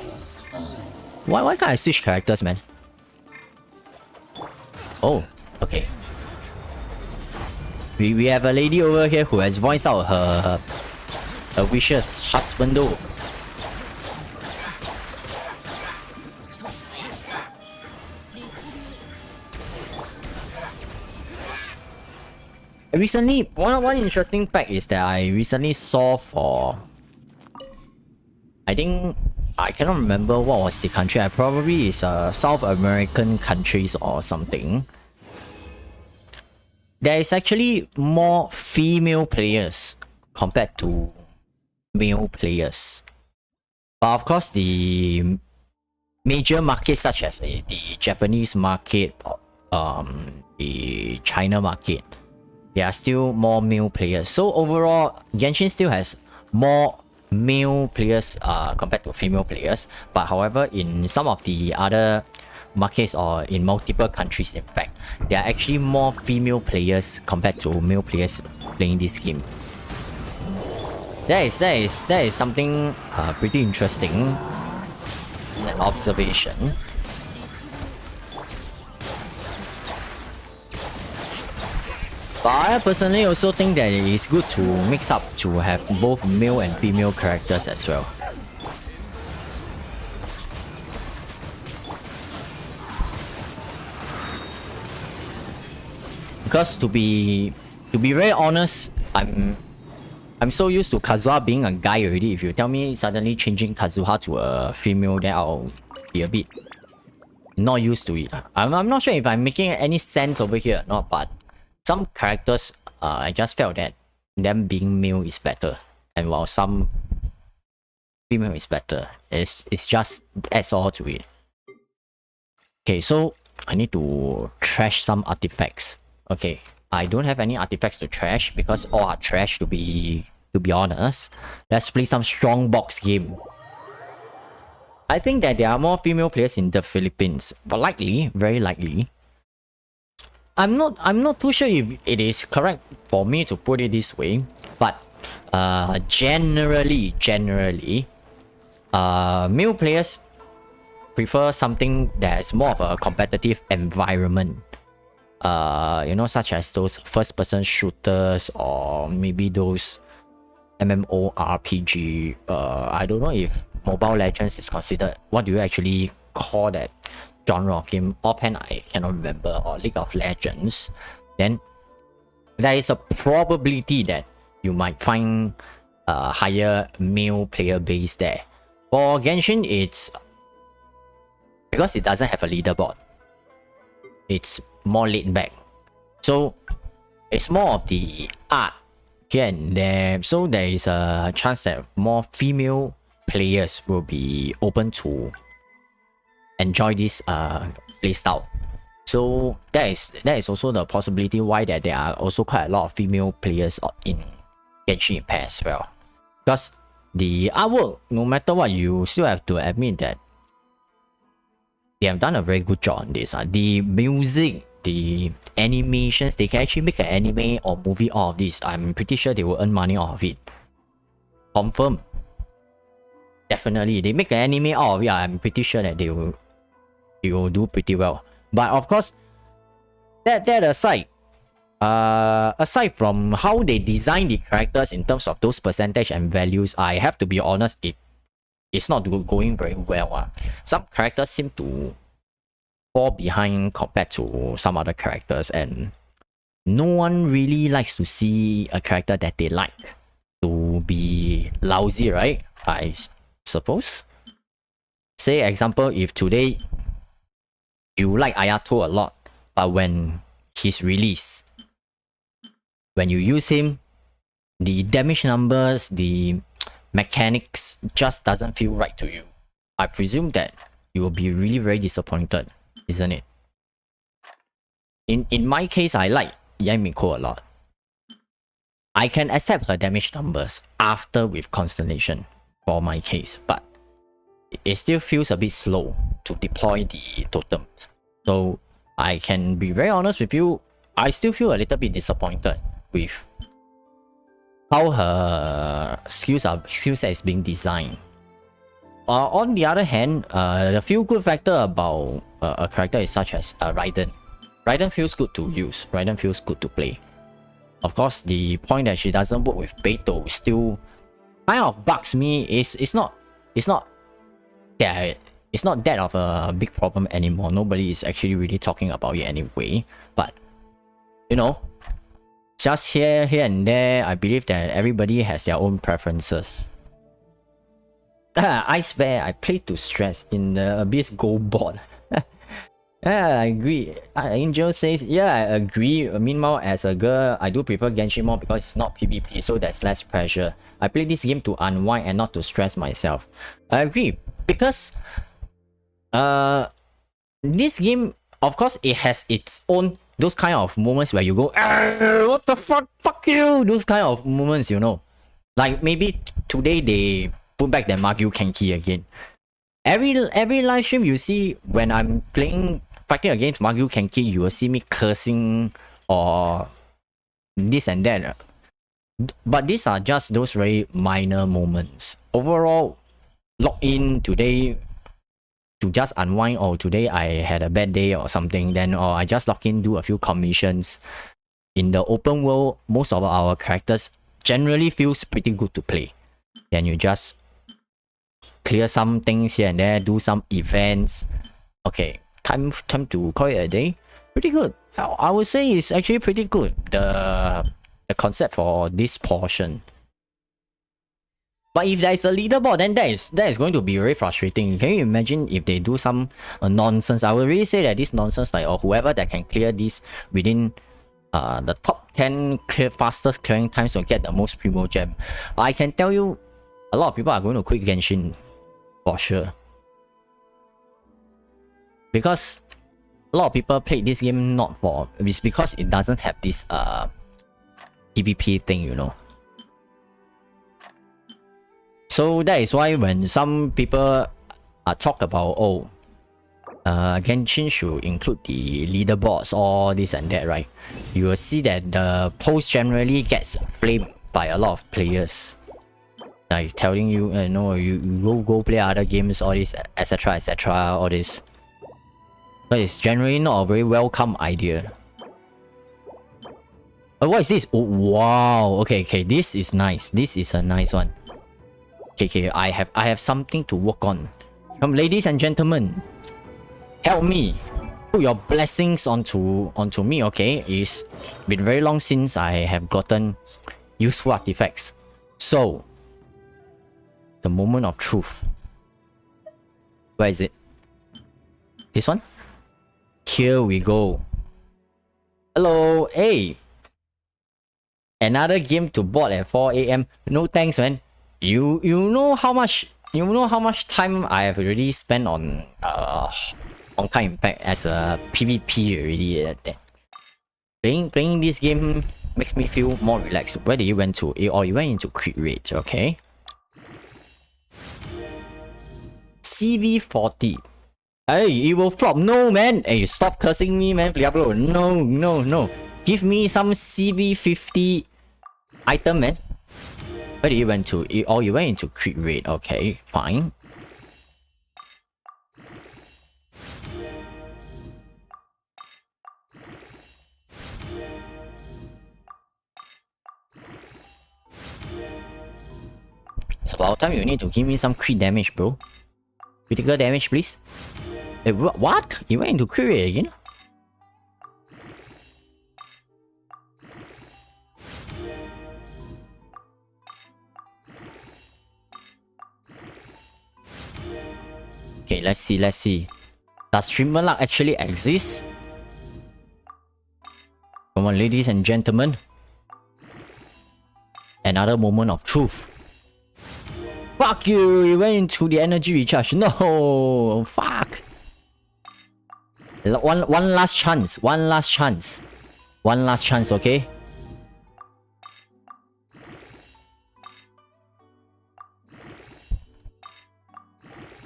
Why can't I switch characters, man? Oh, okay. We have a lady over here who has voiced out her wishes. Husbando. Recently, one interesting fact is that I recently saw for... I think... I cannot remember what was the country. I probably is South American countries or something. There is actually more female players compared to male players. But of course, the major markets such as the Japanese market, the China market, there are still more male players. So overall, Genshin still has more male players compared to female players. But however, in some of the other markets or in multiple countries, in fact, there are actually more female players compared to male players playing this game. That is something pretty interesting. It's an observation. But I personally also think that it is good to mix up to have both male and female characters as well. Because to be very honest, I'm so used to Kazuha being a guy already. If you tell me suddenly changing Kazuha to a female, then I'll be a bit not used to it. I'm not sure if I'm making any sense over here or not, but some characters, I just felt that them being male is better, and while some female is better. It's just that's all to it. Okay, so I need to trash some artifacts. Okay, I don't have any artifacts to trash because all are trash to be honest. Let's play some strong box game. I think that there are more female players in the Philippines, but likely, very likely. I'm not too sure if it is correct for me to put it this way, but generally, male players prefer something that is more of a competitive environment. You know, such as those first-person shooters or maybe those MMORPG. I don't know if Mobile Legends is considered. What do you actually call that genre of game? Offhand, I cannot remember. Or League of Legends. Then there is a probability that you might find a higher male player base there. For Genshin, it's because it doesn't have a leaderboard. It's more laid back, so it's more of the art here and there. So there is a chance that more female players will be open to enjoy this playstyle. So that is also the possibility why that there are also quite a lot of female players in Genshin Impact as well. Because the artwork, no matter what, you still have to admit that they have done a very good job on this. The music, the animations, they can actually make an anime or movie out of this. I'm pretty sure they will earn money out of it. Confirm. Definitely. They make an anime out of it. I'm pretty sure that they will do pretty well. But of course, that aside, aside from how they design the characters in terms of those percentage and values, I have to be honest, it's not going very well. Some characters seem to fall behind compared to some other characters, and no one really likes to see a character that they like to be lousy, right? I suppose. Say example, if today you like Ayato a lot, but when he's released, when you use him, the damage numbers, the mechanics just doesn't feel right to you. I presume that you will be really very disappointed, isn't it? In my case, I like Yamiko a lot. I can accept her damage numbers after with Constellation for my case, but it still feels a bit slow to deploy the totems. So I can be very honest with you, I still feel a little bit disappointed with how her skill set is being designed. On the other hand, the feel good factor about a character is such as Raiden. Raiden feels good to use. Raiden feels good to play. Of course, the point that she doesn't work with Beto still kind of bugs me. It's not that of a big problem anymore. Nobody is actually really talking about it anyway. But you know, just here and there, I believe that everybody has their own preferences. Ice Bear, I played to stress in the Abyss Gold board. Yeah, I agree. Angel says, yeah, I agree. Meanwhile, as a girl, I do prefer Genshin more because it's not PvP, so there's less pressure. I play this game to unwind and not to stress myself. I agree. Because this game, of course, it has its own those kind of moments where you go, what the fuck, fuck you, those kind of moments, you know. Like maybe today they put back the Magyu Kenki again. Every live stream you see when I'm fighting against Magyu Kenki, you will see me cursing or this and that. But these are just those very minor moments. Overall, log in today to just unwind, or today I had a bad day or something, then or I just log in, do a few commissions. in the open world, most of our characters generally feels pretty good to play. Then you just clear some things here and there, do some events. Okay, time to call it a day. Pretty good. I would say it's actually pretty good. The concept for this portion. But if there is a leaderboard, then that is going to be very frustrating. Can you imagine if they do some nonsense? I would really say that this nonsense, like, or whoever that can clear this within the top 10 fastest clearing times will get the most primo gem. I can tell you, a lot of people are going to quit Genshin for sure. Because a lot of people play this game not for, it's because it doesn't have this PvP thing, you know. So that is why when some people talk about, oh, Genshin should include the leaderboards, all this and that, right? You will see that the post generally gets flamed by a lot of players, like telling you, no, you go play other games, all this, etc, etc, all this. But it's generally not a very welcome idea. But what is this? Oh, wow. Okay, this is nice. This is a nice one. Okay, I have something to work on. Come, ladies and gentlemen, help me. Put your blessings onto me, okay? It's been very long since I have gotten useful artifacts. So, the moment of truth. Where is it? This one? Here we go. Hello, hey. Another game to board at 4 AM. No thanks, man. You know how much time I have already spent on Honkai Impact as a PvP already. Playing this game makes me feel more relaxed. Where did you went to? Oh, you went into crit rate, okay. CV40. Hey, it will flop. No, man. Hey, stop cursing me, man. Diablo. No. Give me some CV50 item, man. Where did you went to? Oh, you went into crit rate. Okay, fine. It's about time you need to give me some crit damage, bro. Critical damage, please. Hey, what? You went into crit rate again? Okay, let's see. Does streamer luck actually exist? Come on, ladies and gentlemen. Another moment of truth. Fuck you! You went into the energy recharge. No! Fuck! One last chance. One last chance, okay?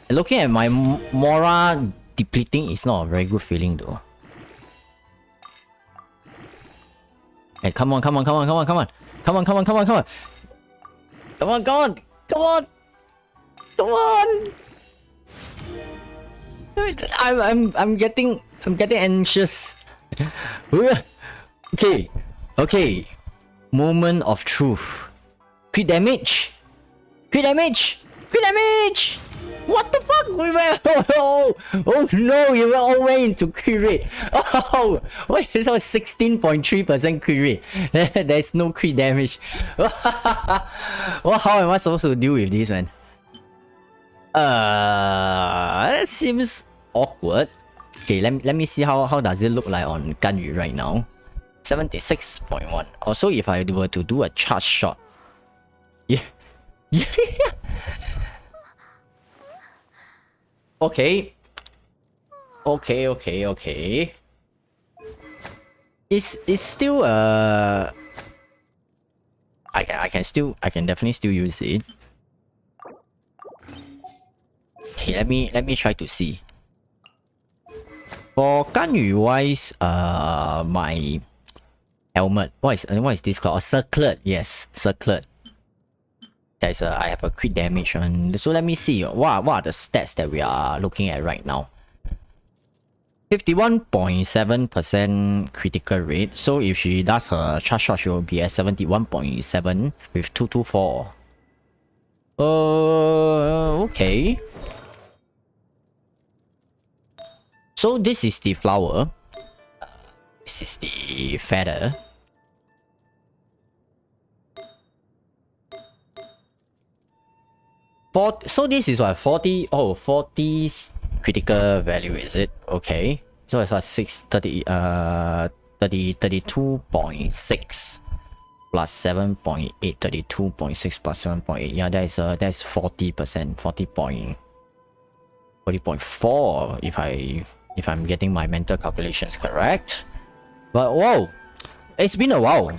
Looking at my Mora depleting is not a very good feeling though. Hey, come on. I'm getting anxious. Okay. Moment of truth. Crit damage. What the fuck? We went. Oh no! You were all way into crit rate. Oh, what is that? 16.3% crit rate. There's no crit damage. Well, how am I supposed to deal with this, man? That seems awkward. Okay, let me see how does it look like on Ganyu right now. 76.1. Also, if I were to do a charge shot, yeah. Okay. It's still I can definitely still use it. Okay, let me try to see. For Ganyu wise, my helmet. What is this called? A circlet. Yes, circlet. There's I have a crit damage on. So let me see what are the stats that we are looking at right now. 51.7% critical rate. So if she does her charge shot, she will be at 71.7 with 224. Okay. So this is the flower. This is the feather. So this is what 40. Oh, 40 critical value, is it? Okay. So it's what 32.6 plus 7.8, 32.6 plus 7.8. Yeah, that's 40%, 40.4 if I'm getting my mental calculations correct. But whoa, it's been a while.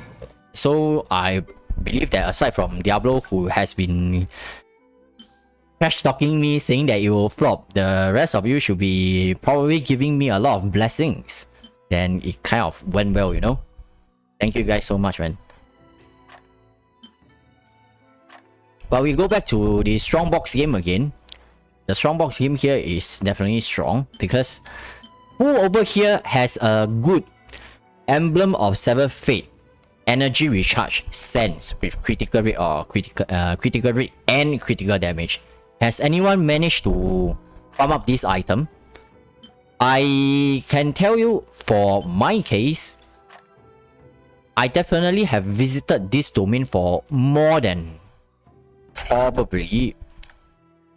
So I believe that aside from Diablo, who has been trash talking me saying that it will flop, the rest of you should be probably giving me a lot of blessings. Then it kind of went well, you know. Thank you guys so much, man. But we go back to the strongbox game again. The strongbox game here is definitely strong because who over here has a good emblem of Severed Fate, energy recharge, sense with critical rate or critical rate and critical damage? Has anyone managed to pump up this item? I can tell you for my case, I definitely have visited this domain for more than probably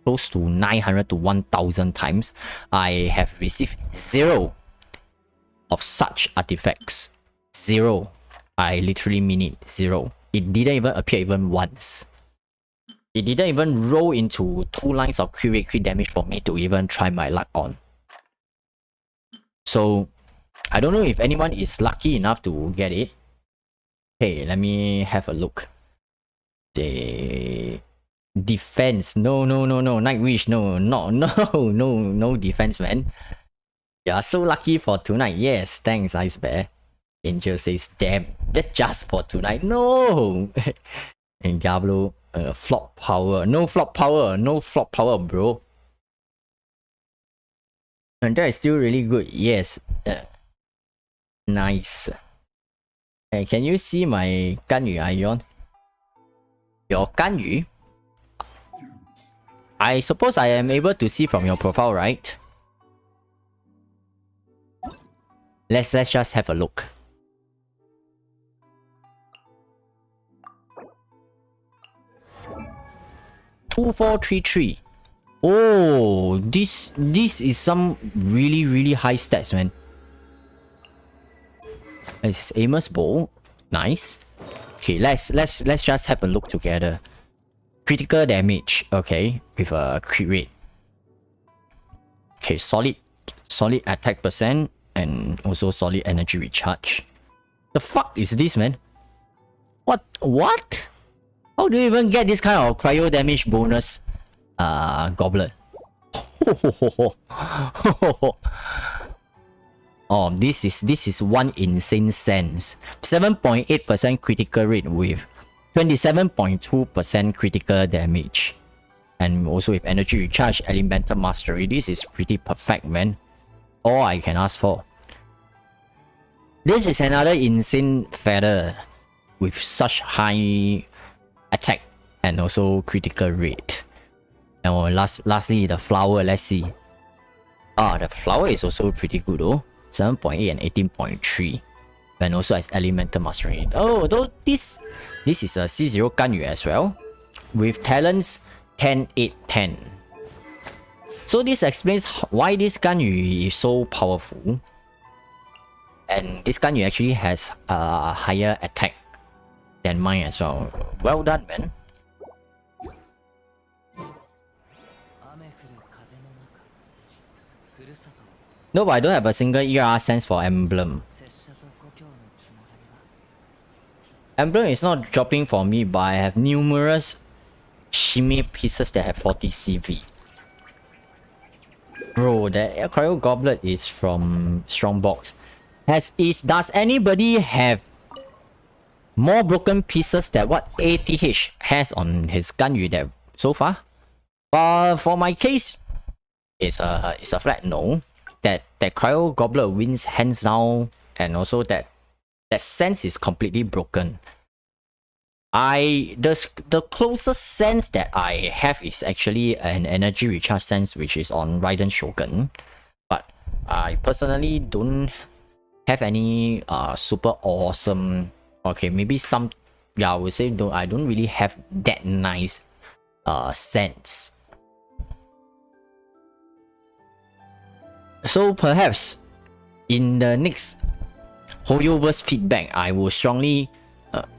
close to 900 to 1000 times. I have received 0 of such artifacts. 0. I literally mean it. 0. It didn't even appear even once. It didn't even roll into 2 lines of crit rate, crit damage for me to even try my luck on. So, I don't know if anyone is lucky enough to get it. Hey, let me have a look. The defense. No. Nightwish. No defense, man. You are so lucky for tonight. Yes, thanks, Ice Bear. Angel says, damn, that's just for tonight. No! And Diablo, flop power. No flop power, bro. And that is still really good. Yes. Nice. Hey, can you see my Ganyu Ion? Your Ganyu? I suppose I am able to see from your profile, right? Let's just have a look. Two, 4, 3, 3. Oh, this is some really high stats, man. It's Amos Bow. Nice. Okay, let's just have a look together. Critical damage, okay, with a crit rate. Okay, solid attack percent and also solid energy recharge. The fuck is this, man? What? How do you even get this kind of cryo damage bonus? Goblet. Oh, this is one insane sense. 7.8% critical rate with 27.2% critical damage. And also with energy recharge, elemental mastery. This is pretty perfect, man. All I can ask for. This is another insane feather with such high attack and also critical rate. And lastly, the flower. Let's see. The flower is also pretty good though. 7.8 and 18.3. And also as elemental mastery. Oh, though this is a C0 Ganyu as well. With talents 10, 8, 10. So this explains why this Ganyu is so powerful. And this Ganyu actually has a higher attack than mine as well. Well done, man. No, but I don't have a single ER sense for emblem. Emblem is not dropping for me, but I have numerous shimmy pieces that have 40 CV. Bro, the cryo goblet is from Strongbox. Does anybody have more broken pieces than what ATH has on his Ganyu that so far? For my case, it's a flat no. That that Cryo Goblet wins hands down, and also that sense is completely broken. The closest sense that I have is actually an energy recharge sense, which is on Raiden Shogun, but I personally don't have any super awesome. Okay, maybe some. Yeah, I would say I don't really have that nice sense. So perhaps in the next Hoyoverse feedback, I will strongly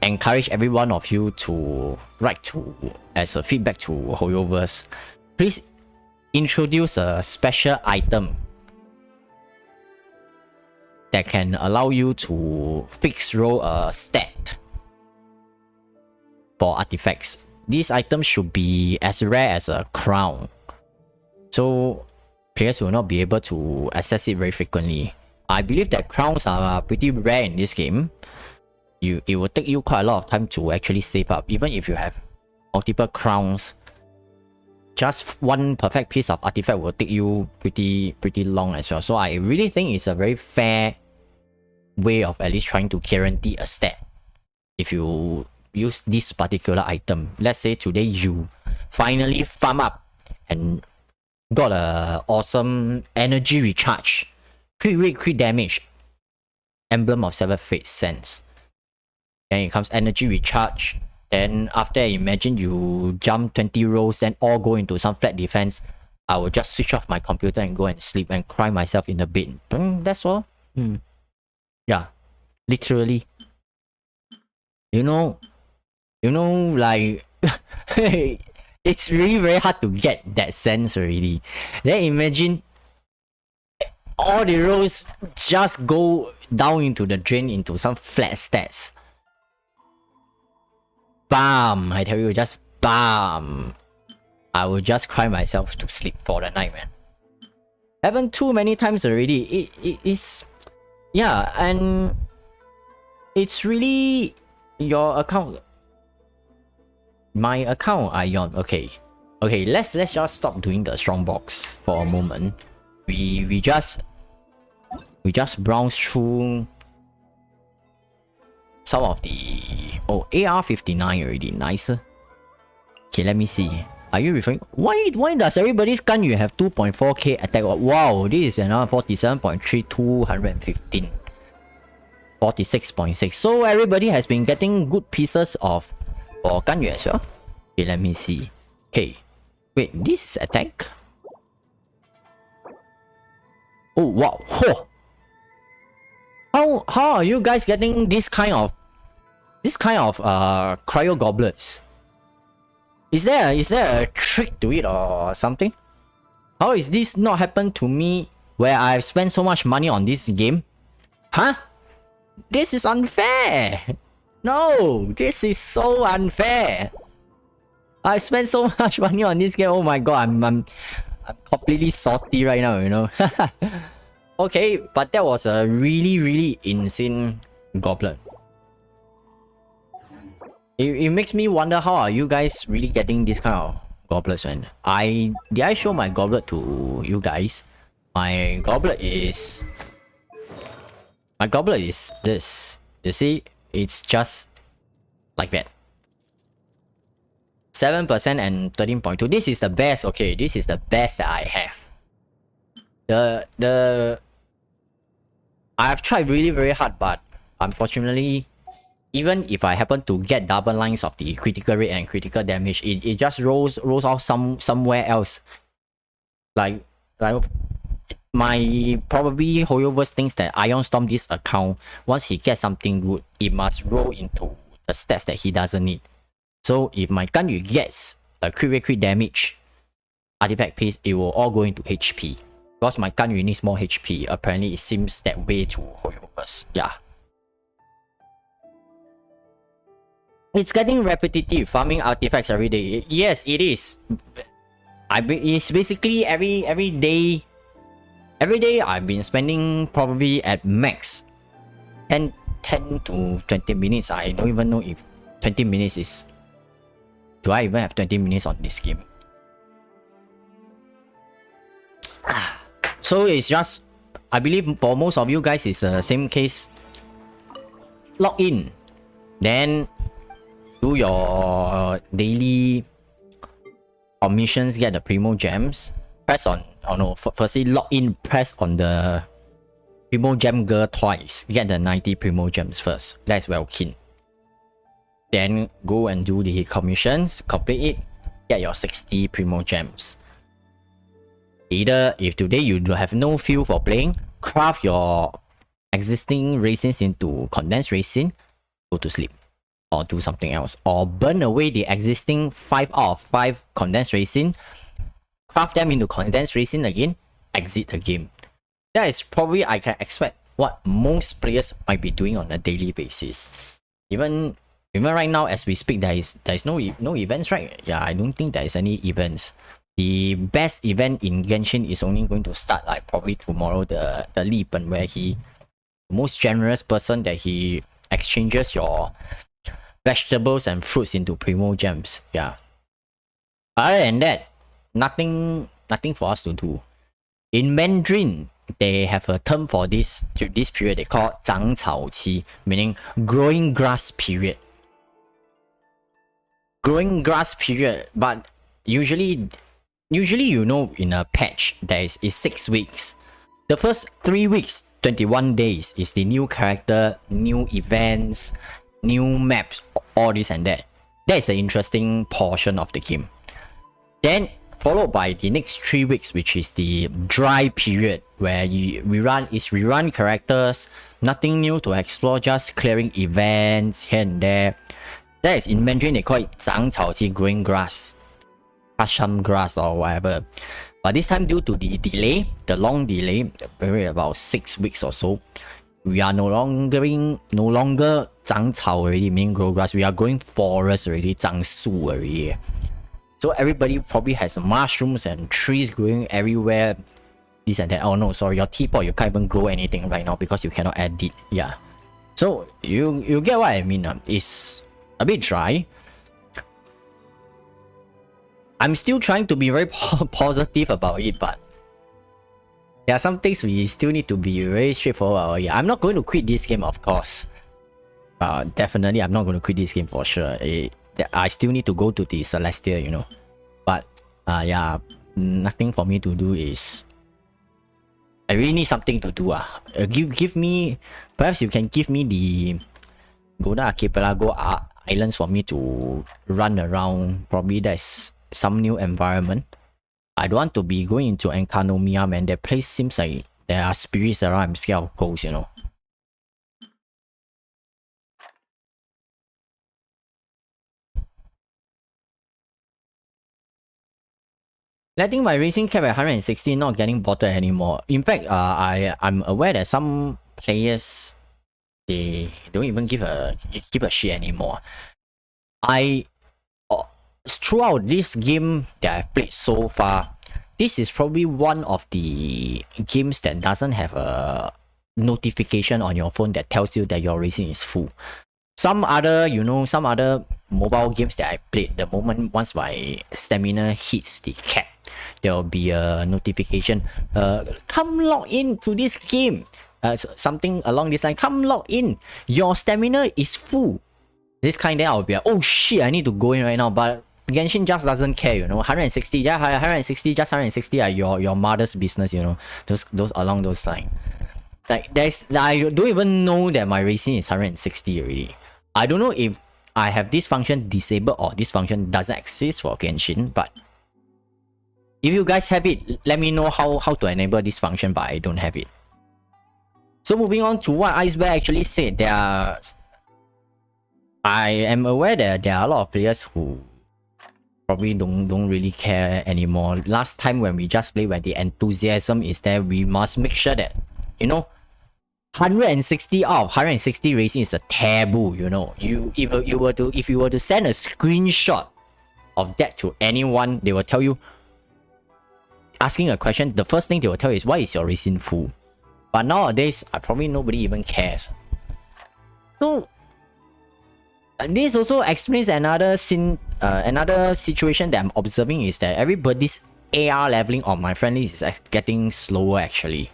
encourage every one of you to write to as a feedback to Hoyoverse. Please introduce a special item that can allow you to fix roll a stat for artifacts. These items should be as rare as a crown, so players will not be able to access it very frequently. I believe that crowns are pretty rare in this game. It will take you quite a lot of time to actually save up. Even if you have multiple crowns, just one perfect piece of artifact will take you pretty long as well. So I really think it's a very fair way of at least trying to guarantee a stat. If you use this particular item, let's say today you finally farm up and got a awesome energy recharge, crit rate, crit damage, emblem of 7 fate sense. Then it comes energy recharge. Then after, imagine you jump 20 rows and all go into some flat defense. I will just switch off my computer and go and sleep and cry myself in the bed. That's all. Yeah, literally. You know, like it's really very hard to get that sense already. Then imagine all the rows just go down into the drain into some flat stats. Bam! I tell you, just bam! I will just cry myself to sleep for the night, man. Happened too many times already. It is, yeah, and it's really your account. My account, Ion. Okay, let's just stop doing the strong box for a moment. We just browse through some of the AR-59 already. Nice. Okay, let me see. Are you referring? Why does everybody's gun you have 2.4k attack? Wow, this is another 47.3, 215, 46.6. So everybody has been getting good pieces of for gun as well. Okay, let me see. Okay, wait, this is attack. Oh wow, how are you guys getting this kind of cryo goblets? Is there a trick to it or something? How is this not happen to me where I've spent so much money on this game? Huh? This is unfair. No, this is so unfair. I spent so much money on this game. Oh my god, I'm completely salty right now, you know. Okay, but that was a really insane goblet. It makes me wonder, how are you guys really getting this kind of goblets, man? Did I show my goblet to you guys? My goblet is this. You see, it's just like that. 7% and 13.2. This is the best. Okay, this is the best that I have. I've tried really very hard, but unfortunately, even if I happen to get double lines of the critical rate and critical damage, it just rolls off somewhere else. Like my probably Hoyoverse thinks that IonStorm this account, once he gets something good, it must roll into the stats that he doesn't need. So if my Ganyu gets a crit rate, crit damage, artifact piece, it will all go into HP. Because my Ganyu needs more HP. Apparently it seems that way to Hoyoverse. Yeah. It's getting repetitive, farming artifacts every day. Yes, it is. It's basically every day. Every day I've been spending probably at max 10 to 20 minutes. I don't even know if 20 minutes is... Do I even have 20 minutes on this game? So it's just... I believe for most of you guys it's the same case. Log in, then do your daily missions, get the primo gems. Press on, oh no, firstly log in, press on the primo gem girl twice. Get the 90 primo gems first. That's well keen. Then go and do the commissions, complete it, get your 60 primo gems. Either if today you do have no feel for playing, craft your existing racings into condensed racing, go to sleep. Or do something else. Or burn away the existing 5 out of 5 condensed racing, craft them into condensed racing again, exit the game. That is probably I can expect what most players might be doing on a daily basis. Even right now as we speak, there is no events, right? Yeah, I don't think there is any events. The best event in Genshin is only going to start like probably tomorrow, the Li Ben, where the most generous person that he exchanges your vegetables and fruits into primo gems. Yeah. Other than that, nothing for us to do. In Mandarin, they have a term for this period they call 长草期, meaning growing grass period. Growing grass period, but usually you know in a patch there is 6 weeks. The first 3 weeks, 21 days is the new character, new events, new maps, all this and that. That is an interesting portion of the game. Then followed by the next 3 weeks, which is the dry period, where we rerun characters, nothing new to explore, just clearing events here and there. That is in Mandarin they call it 长草期, growing grass, Asham grass or whatever. But this time due to the delay, the long delay, very about 6 weeks or so, we are no longer 长草 already, meaning grow grass. We are growing forest already, 长树 already. So everybody probably has mushrooms and trees growing everywhere, this and that. Oh no, sorry, your teapot, you can't even grow anything right now because you cannot add it. Yeah. So you get what I mean. It's a bit dry. I'm still trying to be very positive about it, but there are some things we still need to be very straightforward about. Yeah, I'm not going to quit this game, of course. Definitely, I'm not going to quit this game for sure. I still need to go to the Celestial, you know. But yeah, nothing for me to do is. I really need something to do. Give me, perhaps you can give me the Golden Archipelago Islands for me to run around. Probably there's some new environment. I don't want to be going into Enkanomiya, man. That place seems like there are spirits around. I'm scared of ghosts, you know. Letting my racing cap at 160, not getting bottled anymore. In fact, I'm aware that some players, they don't even give a shit anymore. Throughout this game that I've played so far, this is probably one of the games that doesn't have a notification on your phone that tells you that your racing is full. Some other mobile games that I played, the moment once my stamina hits the cap, there will be a notification. Come log in to this game. Something along this line. Come log in. Your stamina is full. This kind, then I'll be like, oh shit, I need to go in right now. But Genshin just doesn't care, you know. 160, yeah, 160, just 160 are your mother's business, you know. Those along those lines. Like I don't even know that my racing is 160 already. I don't know if I have this function disabled or this function doesn't exist for Genshin, but if you guys have it, let me know how to enable this function, but I don't have it. So moving on to what Ice Bear actually said, I am aware that there are a lot of players who probably don't really care anymore. Last time when we just played, where the enthusiasm is there, we must make sure that, you know, 160 out of 160 racing is a taboo, you know. If you were to send a screenshot of that to anyone, they will tell you, asking a question, the first thing they will tell you is, why is your racing full? But nowadays, probably nobody even cares. So this also explains another situation that I'm observing, is that everybody's AR leveling on my friend list is getting slower actually.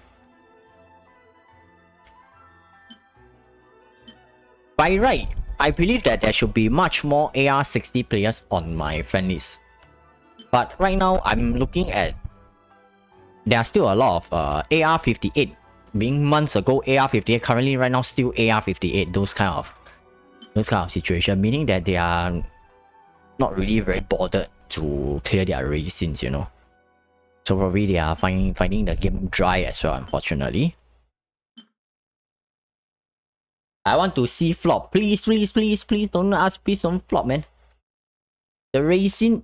by right, I believe that there should be much more AR60 players on my friend list. But right now, I'm looking at... There are still a lot of AR58. Being months ago, AR58. Currently, right now, still AR58. Those kind of situation. Meaning that they are not really very bothered to clear their racings, you know. So probably they are finding the game dry as well, unfortunately. I want to see flop. Please, please, please, please don't ask. Please don't flop, man. The racing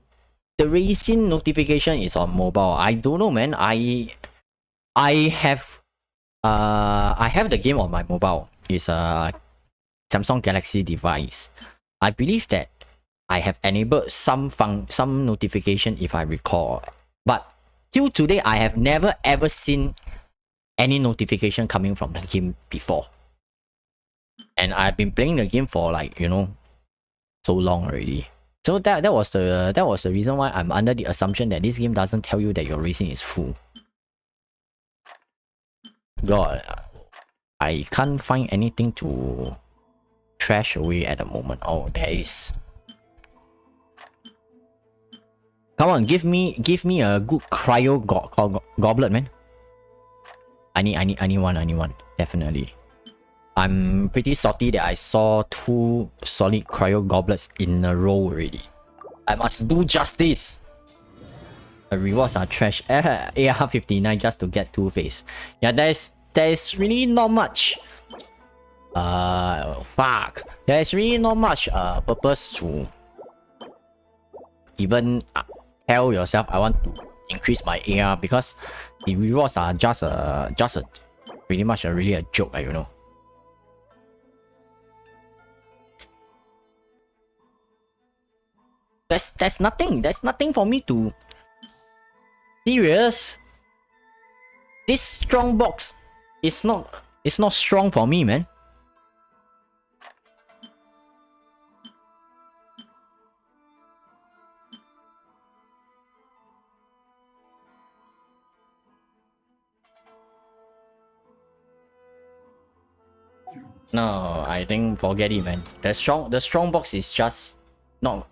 notification is on mobile. I don't know, man. I have the game on my mobile. It's a Samsung Galaxy device. I believe that I have enabled some notification if I recall. But till today, I have never ever seen any notification coming from the game before. And I've been playing the game for like, you know, so long already. So that was the reason why I'm under the assumption that this game doesn't tell you that your racing is full. God, I can't find anything to trash away at the moment. Oh, there is. Come on, give me a good cryo goblet, man. I need one, definitely. I'm pretty salty that I saw 2 solid cryo goblets in a row already. I must do justice. The rewards are trash. AR59 just to get 2-face. Yeah, there's really not much. Fuck. There's really not much purpose to even tell yourself I want to increase my AR, because the rewards are just a pretty much really a joke, you know. There's nothing for me to... Serious? This strong box is not strong for me, man. No, I think forget it, man. The strong box is just not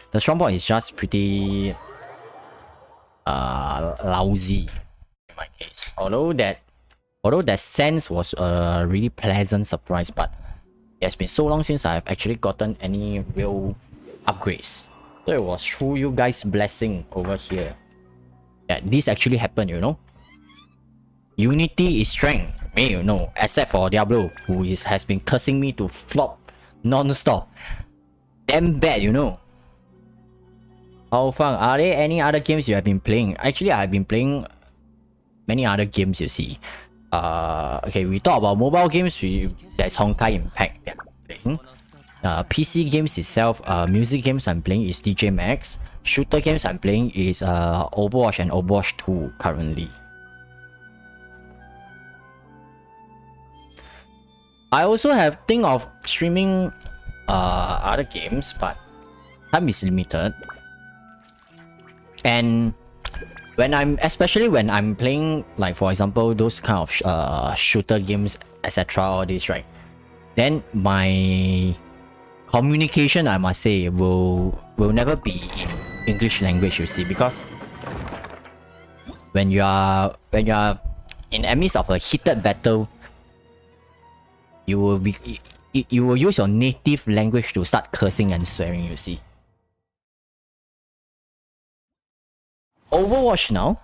the strong box is just pretty lousy in my case. Although that sense was a really pleasant surprise, but it has been so long since I've actually gotten any real upgrades. So it was through you guys' blessing over here that this actually happened, you know. Unity is strength. Me, you know, except for Diablo, who has been cursing me to flop non-stop. Damn bad, you know. How fun? Are there any other games you have been playing? Actually, I've been playing many other games, you see. Okay, we talk about mobile games. There's Honkai Impact that I'm playing. PC games itself, music games I'm playing is DJ Max. Shooter games I'm playing is Overwatch and Overwatch 2 currently. I also have think of streaming other games, but time is limited. And especially when I'm playing, like for example, those kind of shooter games, etc., all this, right? Then my communication, I must say, will never be in English language, you see, because when you are in the midst of a heated battle, you will use your native language to start cursing and swearing, you see. Overwatch now.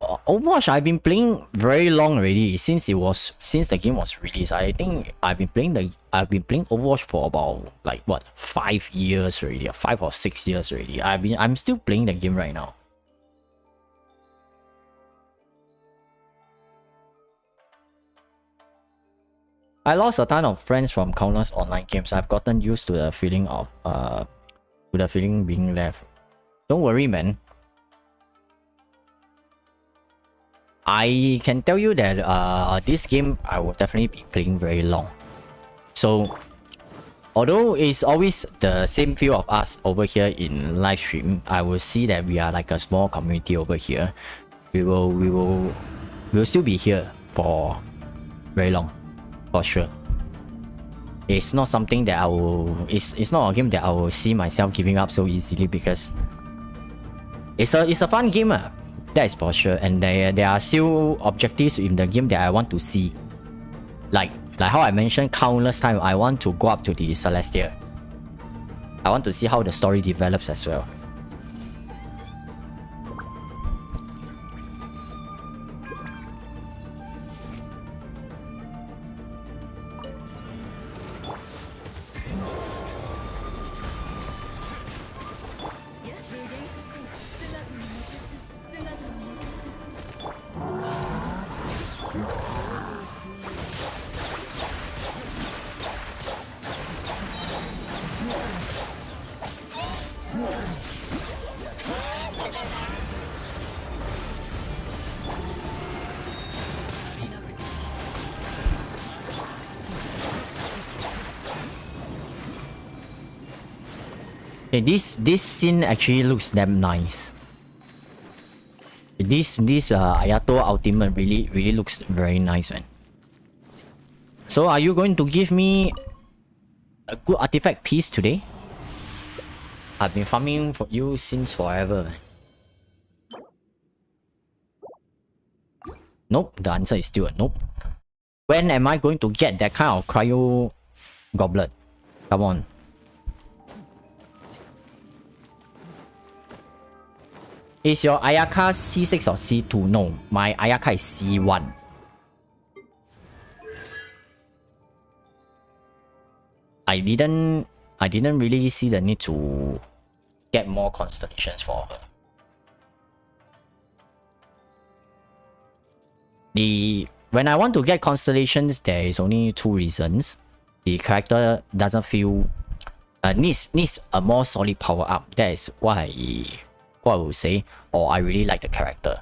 Overwatch I've been playing very long already since the game was released. I think I've been playing Overwatch for about like what 5 years already, 5 or 6 years already. I'm still playing the game right now. I lost a ton of friends from countless online games. I've gotten used to the feeling of being left. Don't worry, man. I can tell you that this game I will definitely be playing very long. So although it's always the same few of us over here in Livestream, I will see that we are like a small community over here. We'll still be here for very long, for sure. it's not something that I will. It's not a game that I will see myself giving up so easily because it's a fun game. That is for sure. And there are still objectives in the game that I want to see. Like how I mentioned countless times, I want to go up to the Celestial. I want to see how the story develops as well. Okay, this scene actually looks damn nice. This Ayato ultimate really looks very nice, man. So are you going to give me a good artifact piece today? I've been farming for you since forever. Nope, the answer is still a nope. When am I going to get that kind of cryo goblet? Come on. Is your Ayaka C6 or C2? No, my Ayaka is C1. I didn't really see the need to get more constellations for her. When I want to get constellations, there is only two reasons. The character doesn't feel needs a more solid power up. That is what I would say, or I really like the character.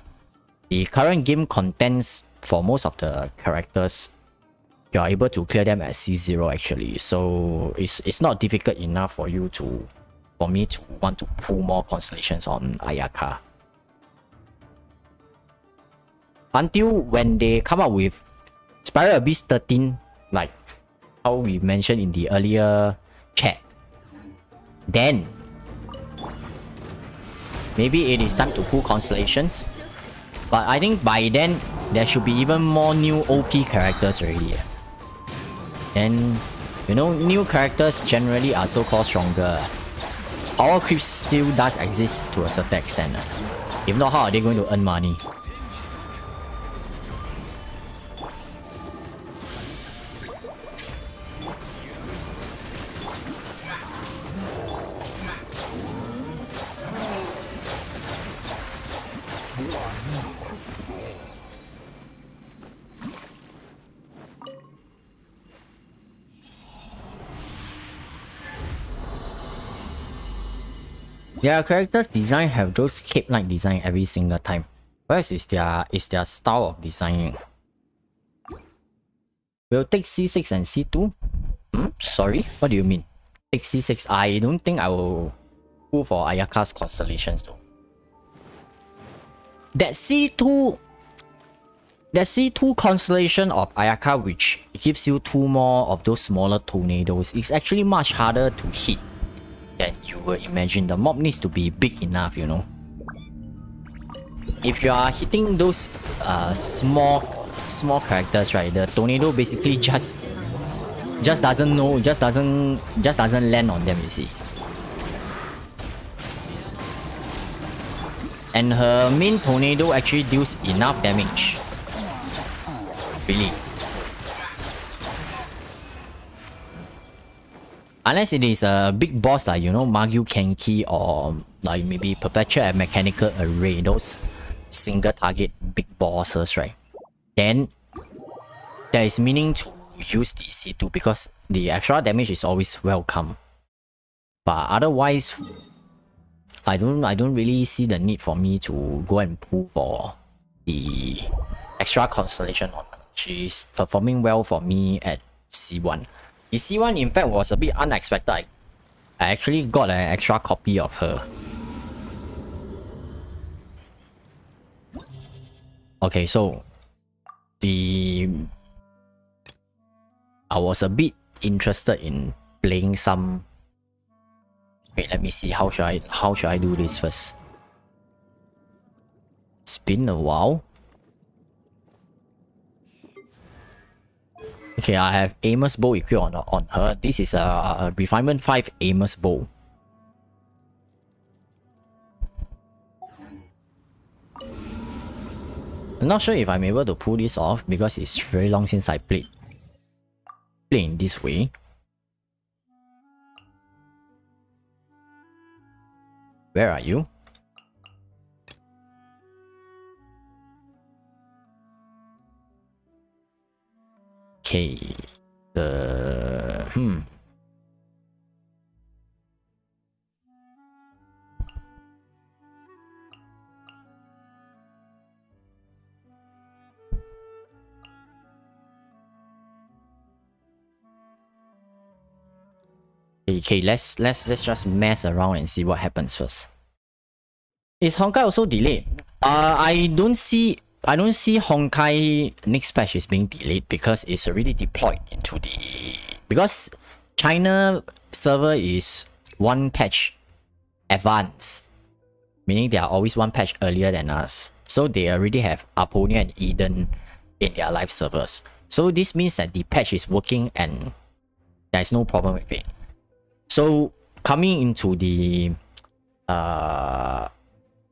The current game contents for most of the characters, you are able to clear them at C0 actually, so it's not difficult enough for me to want to pull more constellations on Ayaka. Until when they come up with Spiral Abyss 13, like how we mentioned in the earlier chat, then maybe it is time to pull constellations. But I think by then, there should be even more new OP characters already. And, you know, new characters generally are so-called stronger. Power creep still does exist to a certain extent. If not, how are they going to earn money? Their characters design have those cape-like design every single time. Whereas is their style of designing. We'll take C6 and C2. Sorry, what do you mean? Take C6. I don't think I will go for Ayaka's constellations though. That C2 constellation of Ayaka, which gives you two more of those smaller tornadoes, is actually much harder to hit than you would imagine. The mob needs to be big enough, you know. If you are hitting those small characters, right, the tornado basically just doesn't land on them, you see. And her main tornado actually deals enough damage. Really. Unless it is a big boss like, you know, Magyu Kenki or like maybe Perpetual and Mechanical Array, those single target big bosses, right? Then there is meaning to use the C2 because the extra damage is always welcome. But otherwise, I don't really see the need for me to go and pull for the extra constellation on her. She's performing well for me at C1. The C1 in fact was a bit unexpected. I actually got an extra copy of her. Okay, so I was a bit interested in playing some. Wait, let me see. How should I do this first? It's been a while. Okay, I have Aimer's bow equipped on her. This is a Refinement 5 Aimer's bow. I'm not sure if I'm able to pull this off because it's very long since I played in this way. Where are you? Okay. Okay, let's just mess around and see what happens first. Is Honkai also delayed? I don't see Honkai next patch is being delayed because it's already deployed into the, because China server is one patch advanced, meaning they are always one patch earlier than us. So they already have Aponia and Eden in their live servers. So this means that the patch is working and there's no problem with it. So coming into the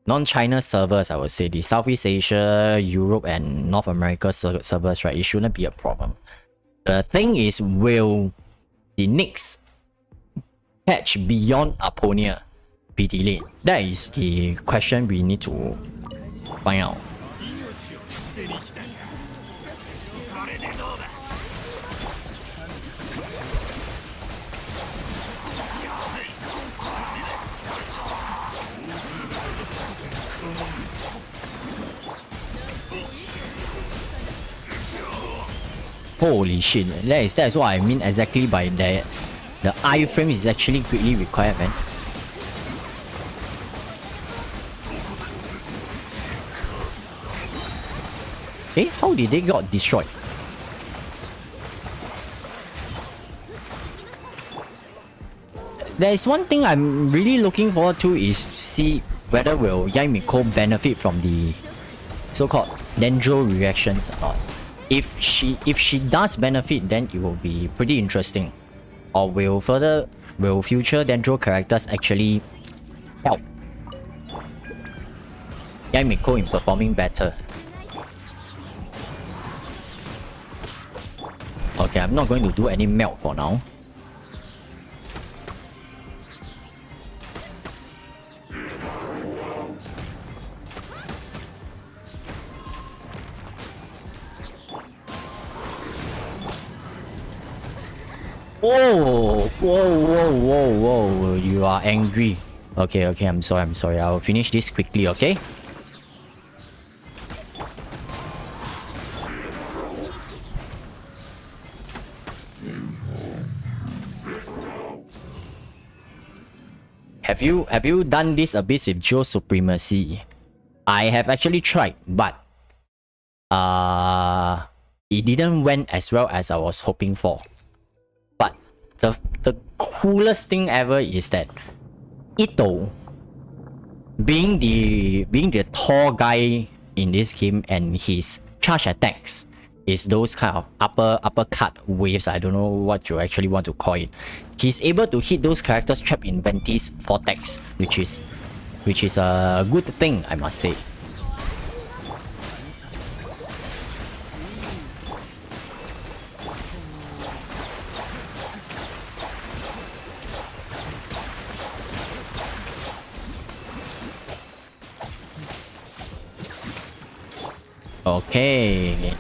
non-China servers, I would say the Southeast Asia, Europe and North America servers, right, it shouldn't be a problem. The thing is, will the next patch beyond Aponia be delayed? That is the question we need to find out. Holy shit, that is what I mean exactly by that. The iframe is actually greatly required, man. Eh, how did they got destroyed? There is one thing I'm really looking forward to is to see whether will Yaimiko benefit from the so-called Dendro reactions or not. If she does benefit, then it will be pretty interesting. Or will future Dendro characters actually help Yaimiko in performing better? Okay, I'm not going to do any melt for now. Whoa, whoa, you are angry. Okay, I'm sorry. I'll finish this quickly, okay? Have you done this abyss with Geo Supremacy? I have actually tried, but it didn't went as well as I was hoping for. But the coolest thing ever is that Ito, being the tall guy in this game, and his charge attacks is those kind of uppercut waves. I don't know what you actually want to call it. He's able to hit those characters trapped in Venti's vortex, which is a good thing, I must say. Okay.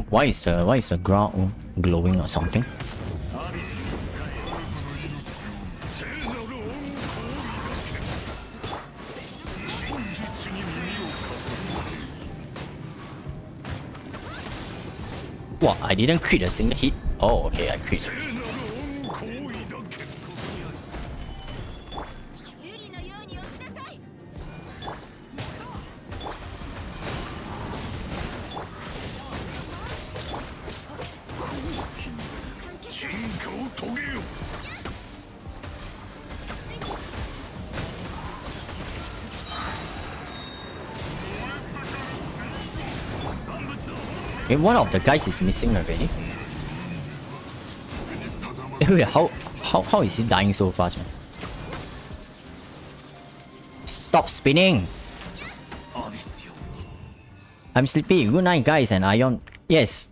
Why is the ground glowing or something? Wow, I didn't crit a single hit. Oh, okay, I crit. And one of the guys is missing already. Wait, how is he dying so fast, man? Stop spinning! I'm sleepy. Good night, guys, and Ion. Yes,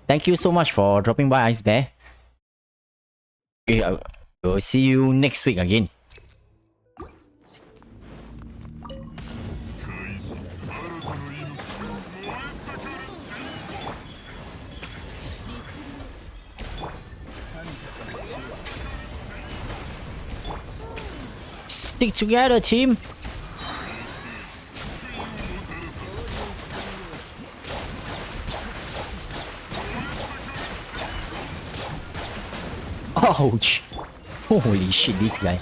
thank you so much for dropping by, Ice Bear. We'll see you next week again. Stick together, team! Ouch! Holy shit, this guy.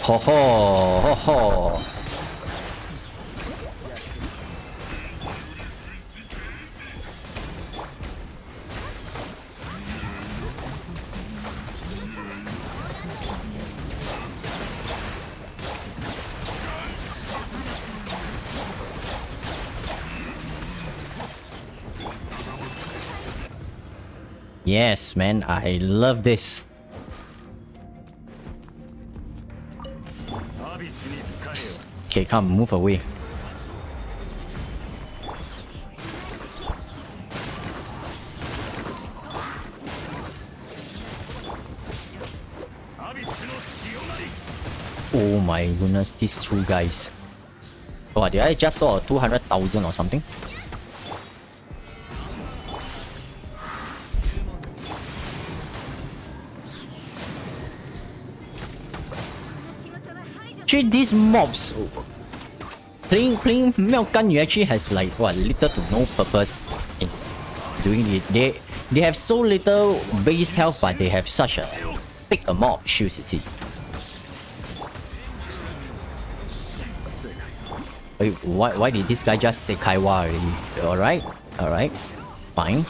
Ho ho ho ho. Yes, man, I love this. Okay, come, move away. Oh my goodness, these two guys. Oh, did I just saw 200,000 or something? Actually, these mobs playing Milk Gun actually has like what, little to no purpose in doing it. They have so little base health, but they have such a big amount of shields, you see. Wait, why did this guy just say Kaiwa already? Alright, fine.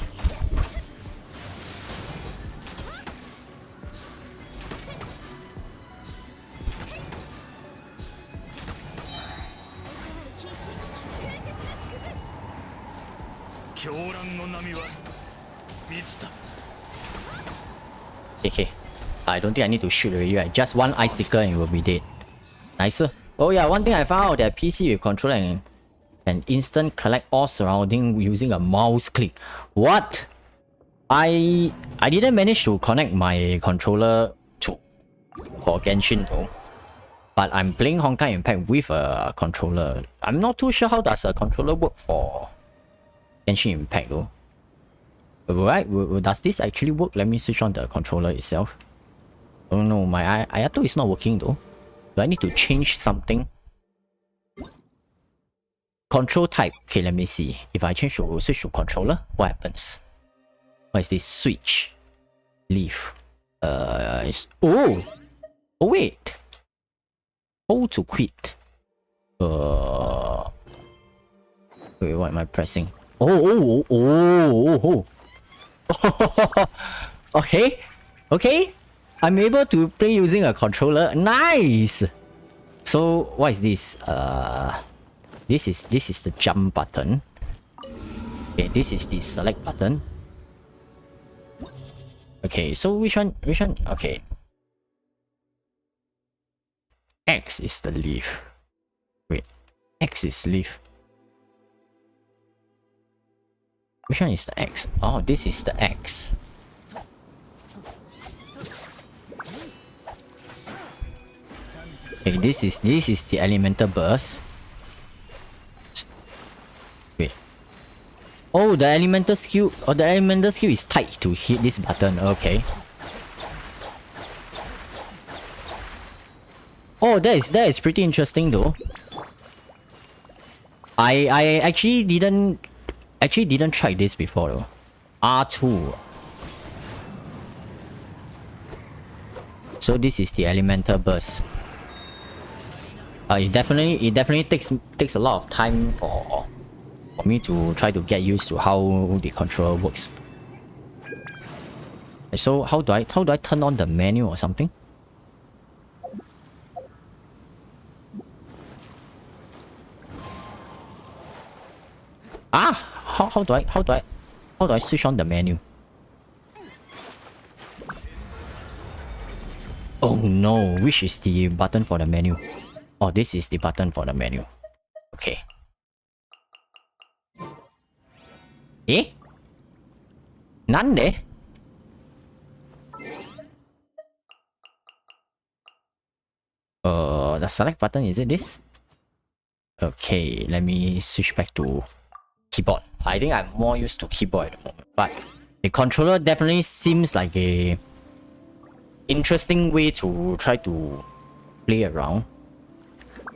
Okay, I don't think I need to shoot already, right? Just one Icicle and it will be dead. Nicer. Oh yeah, one thing I found out that PC with controller can instant collect all surrounding using a mouse click. What? I didn't manage to connect my controller to for Genshin though. But I'm playing Honkai Impact with a controller. I'm not too sure how does a controller work for Genshin Impact though. Right, does this actually work? Let me switch on the controller itself. Oh no, my Ayato is not working though. Do I need to change something? Control type. Okay, let me see. If I switch to controller, what happens? What is this? Switch. Leave. Oh wait. Hold to quit. Wait, what am I pressing? Oh. Okay. I'm able to play using a controller. Nice. So what is this? This is the jump button. Okay, this is the select button. Okay, so which one? Okay. X is the leave. Wait, X is leave. Which one is the X? Oh, this is the X. Okay, this is the elemental burst. Wait. Oh, the elemental skill. Oh, the elemental skill is tied to hit this button. Okay. Oh, that is pretty interesting though. I actually didn't try this before though. R2. So this is the elemental burst. It definitely takes a lot of time for me to try to get used to how the controller works. So how do I turn on the menu or something? Ah, how do I switch on the menu? Oh no, which is the button for the menu? Oh, this is the button for the menu. Okay. Eh? Nande? The select button, is it this? Okay, let me switch back to keyboard. I think I'm more used to keyboard at the moment, but the controller definitely seems like a interesting way to try to play around.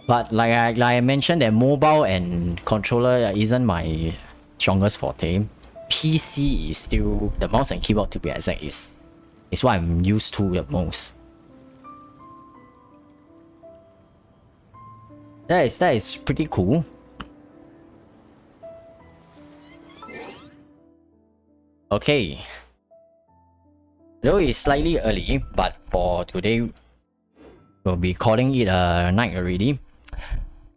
But like I mentioned, that mobile and controller isn't my strongest forte. PC is still, the mouse and keyboard to be exact, is what I'm used to the most. That is pretty cool. Okay. Though it's slightly early, but for today, we'll be calling it a night already.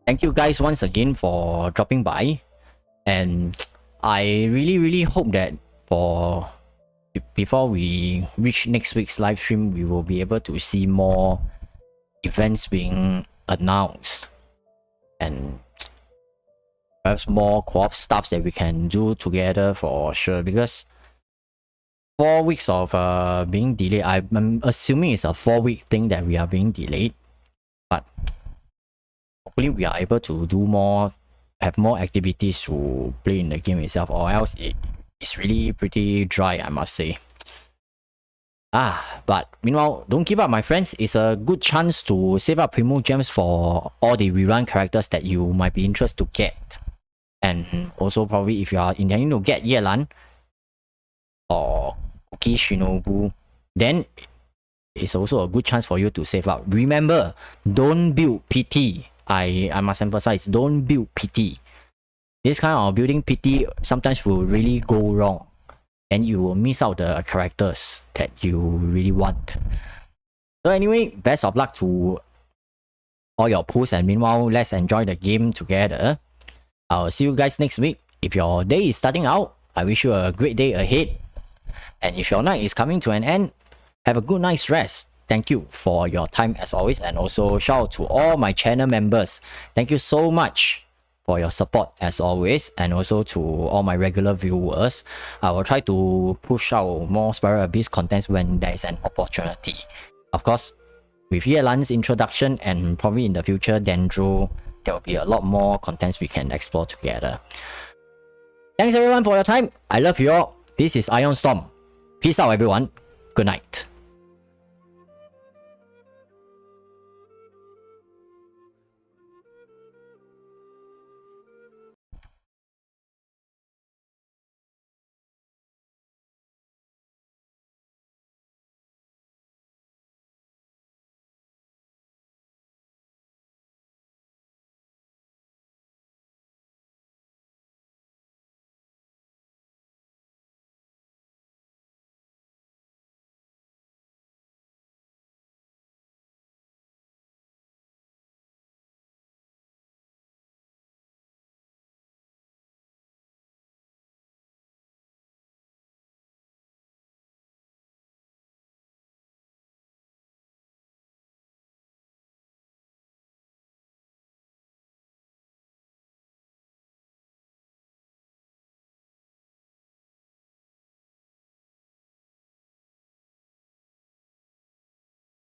Thank you guys once again for dropping by. And I really hope that before we reach next week's live stream, we will be able to see more events being announced. And perhaps more co-op stuff that we can do together for sure, because 4 weeks of being delayed, I'm assuming it's a 4-week thing that we are being delayed, but hopefully we are able to do more, have more activities to play in the game itself, or else it's really pretty dry, I must say. But meanwhile, don't give up, my friends. It's a good chance to save up Primo Gems for all the rerun characters that you might be interested to get. And also probably if you are intending to get Yelan or Kuki Shinobu, then it's also a good chance for you to save up. Remember, don't build PT. I must emphasize, don't build PT. This kind of building PT sometimes will really go wrong, and you will miss out the characters that you really want. So anyway, best of luck to all your pulls, and meanwhile, let's enjoy the game together. I'll see you guys next week. If your day is starting out, I wish you a great day ahead. And if your night is coming to an end, have a good night's rest. Thank you for your time as always, and also shout out to all my channel members. Thank you so much for your support as always, and also to all my regular viewers. I will try to push out more Spiral Abyss contents when there is an opportunity. Of course, with Yelan's introduction and probably in the future Dendro, there will be a lot more contents we can explore together. Thanks everyone for your time. I love you all. This is IonStorm. Peace out everyone. Good night.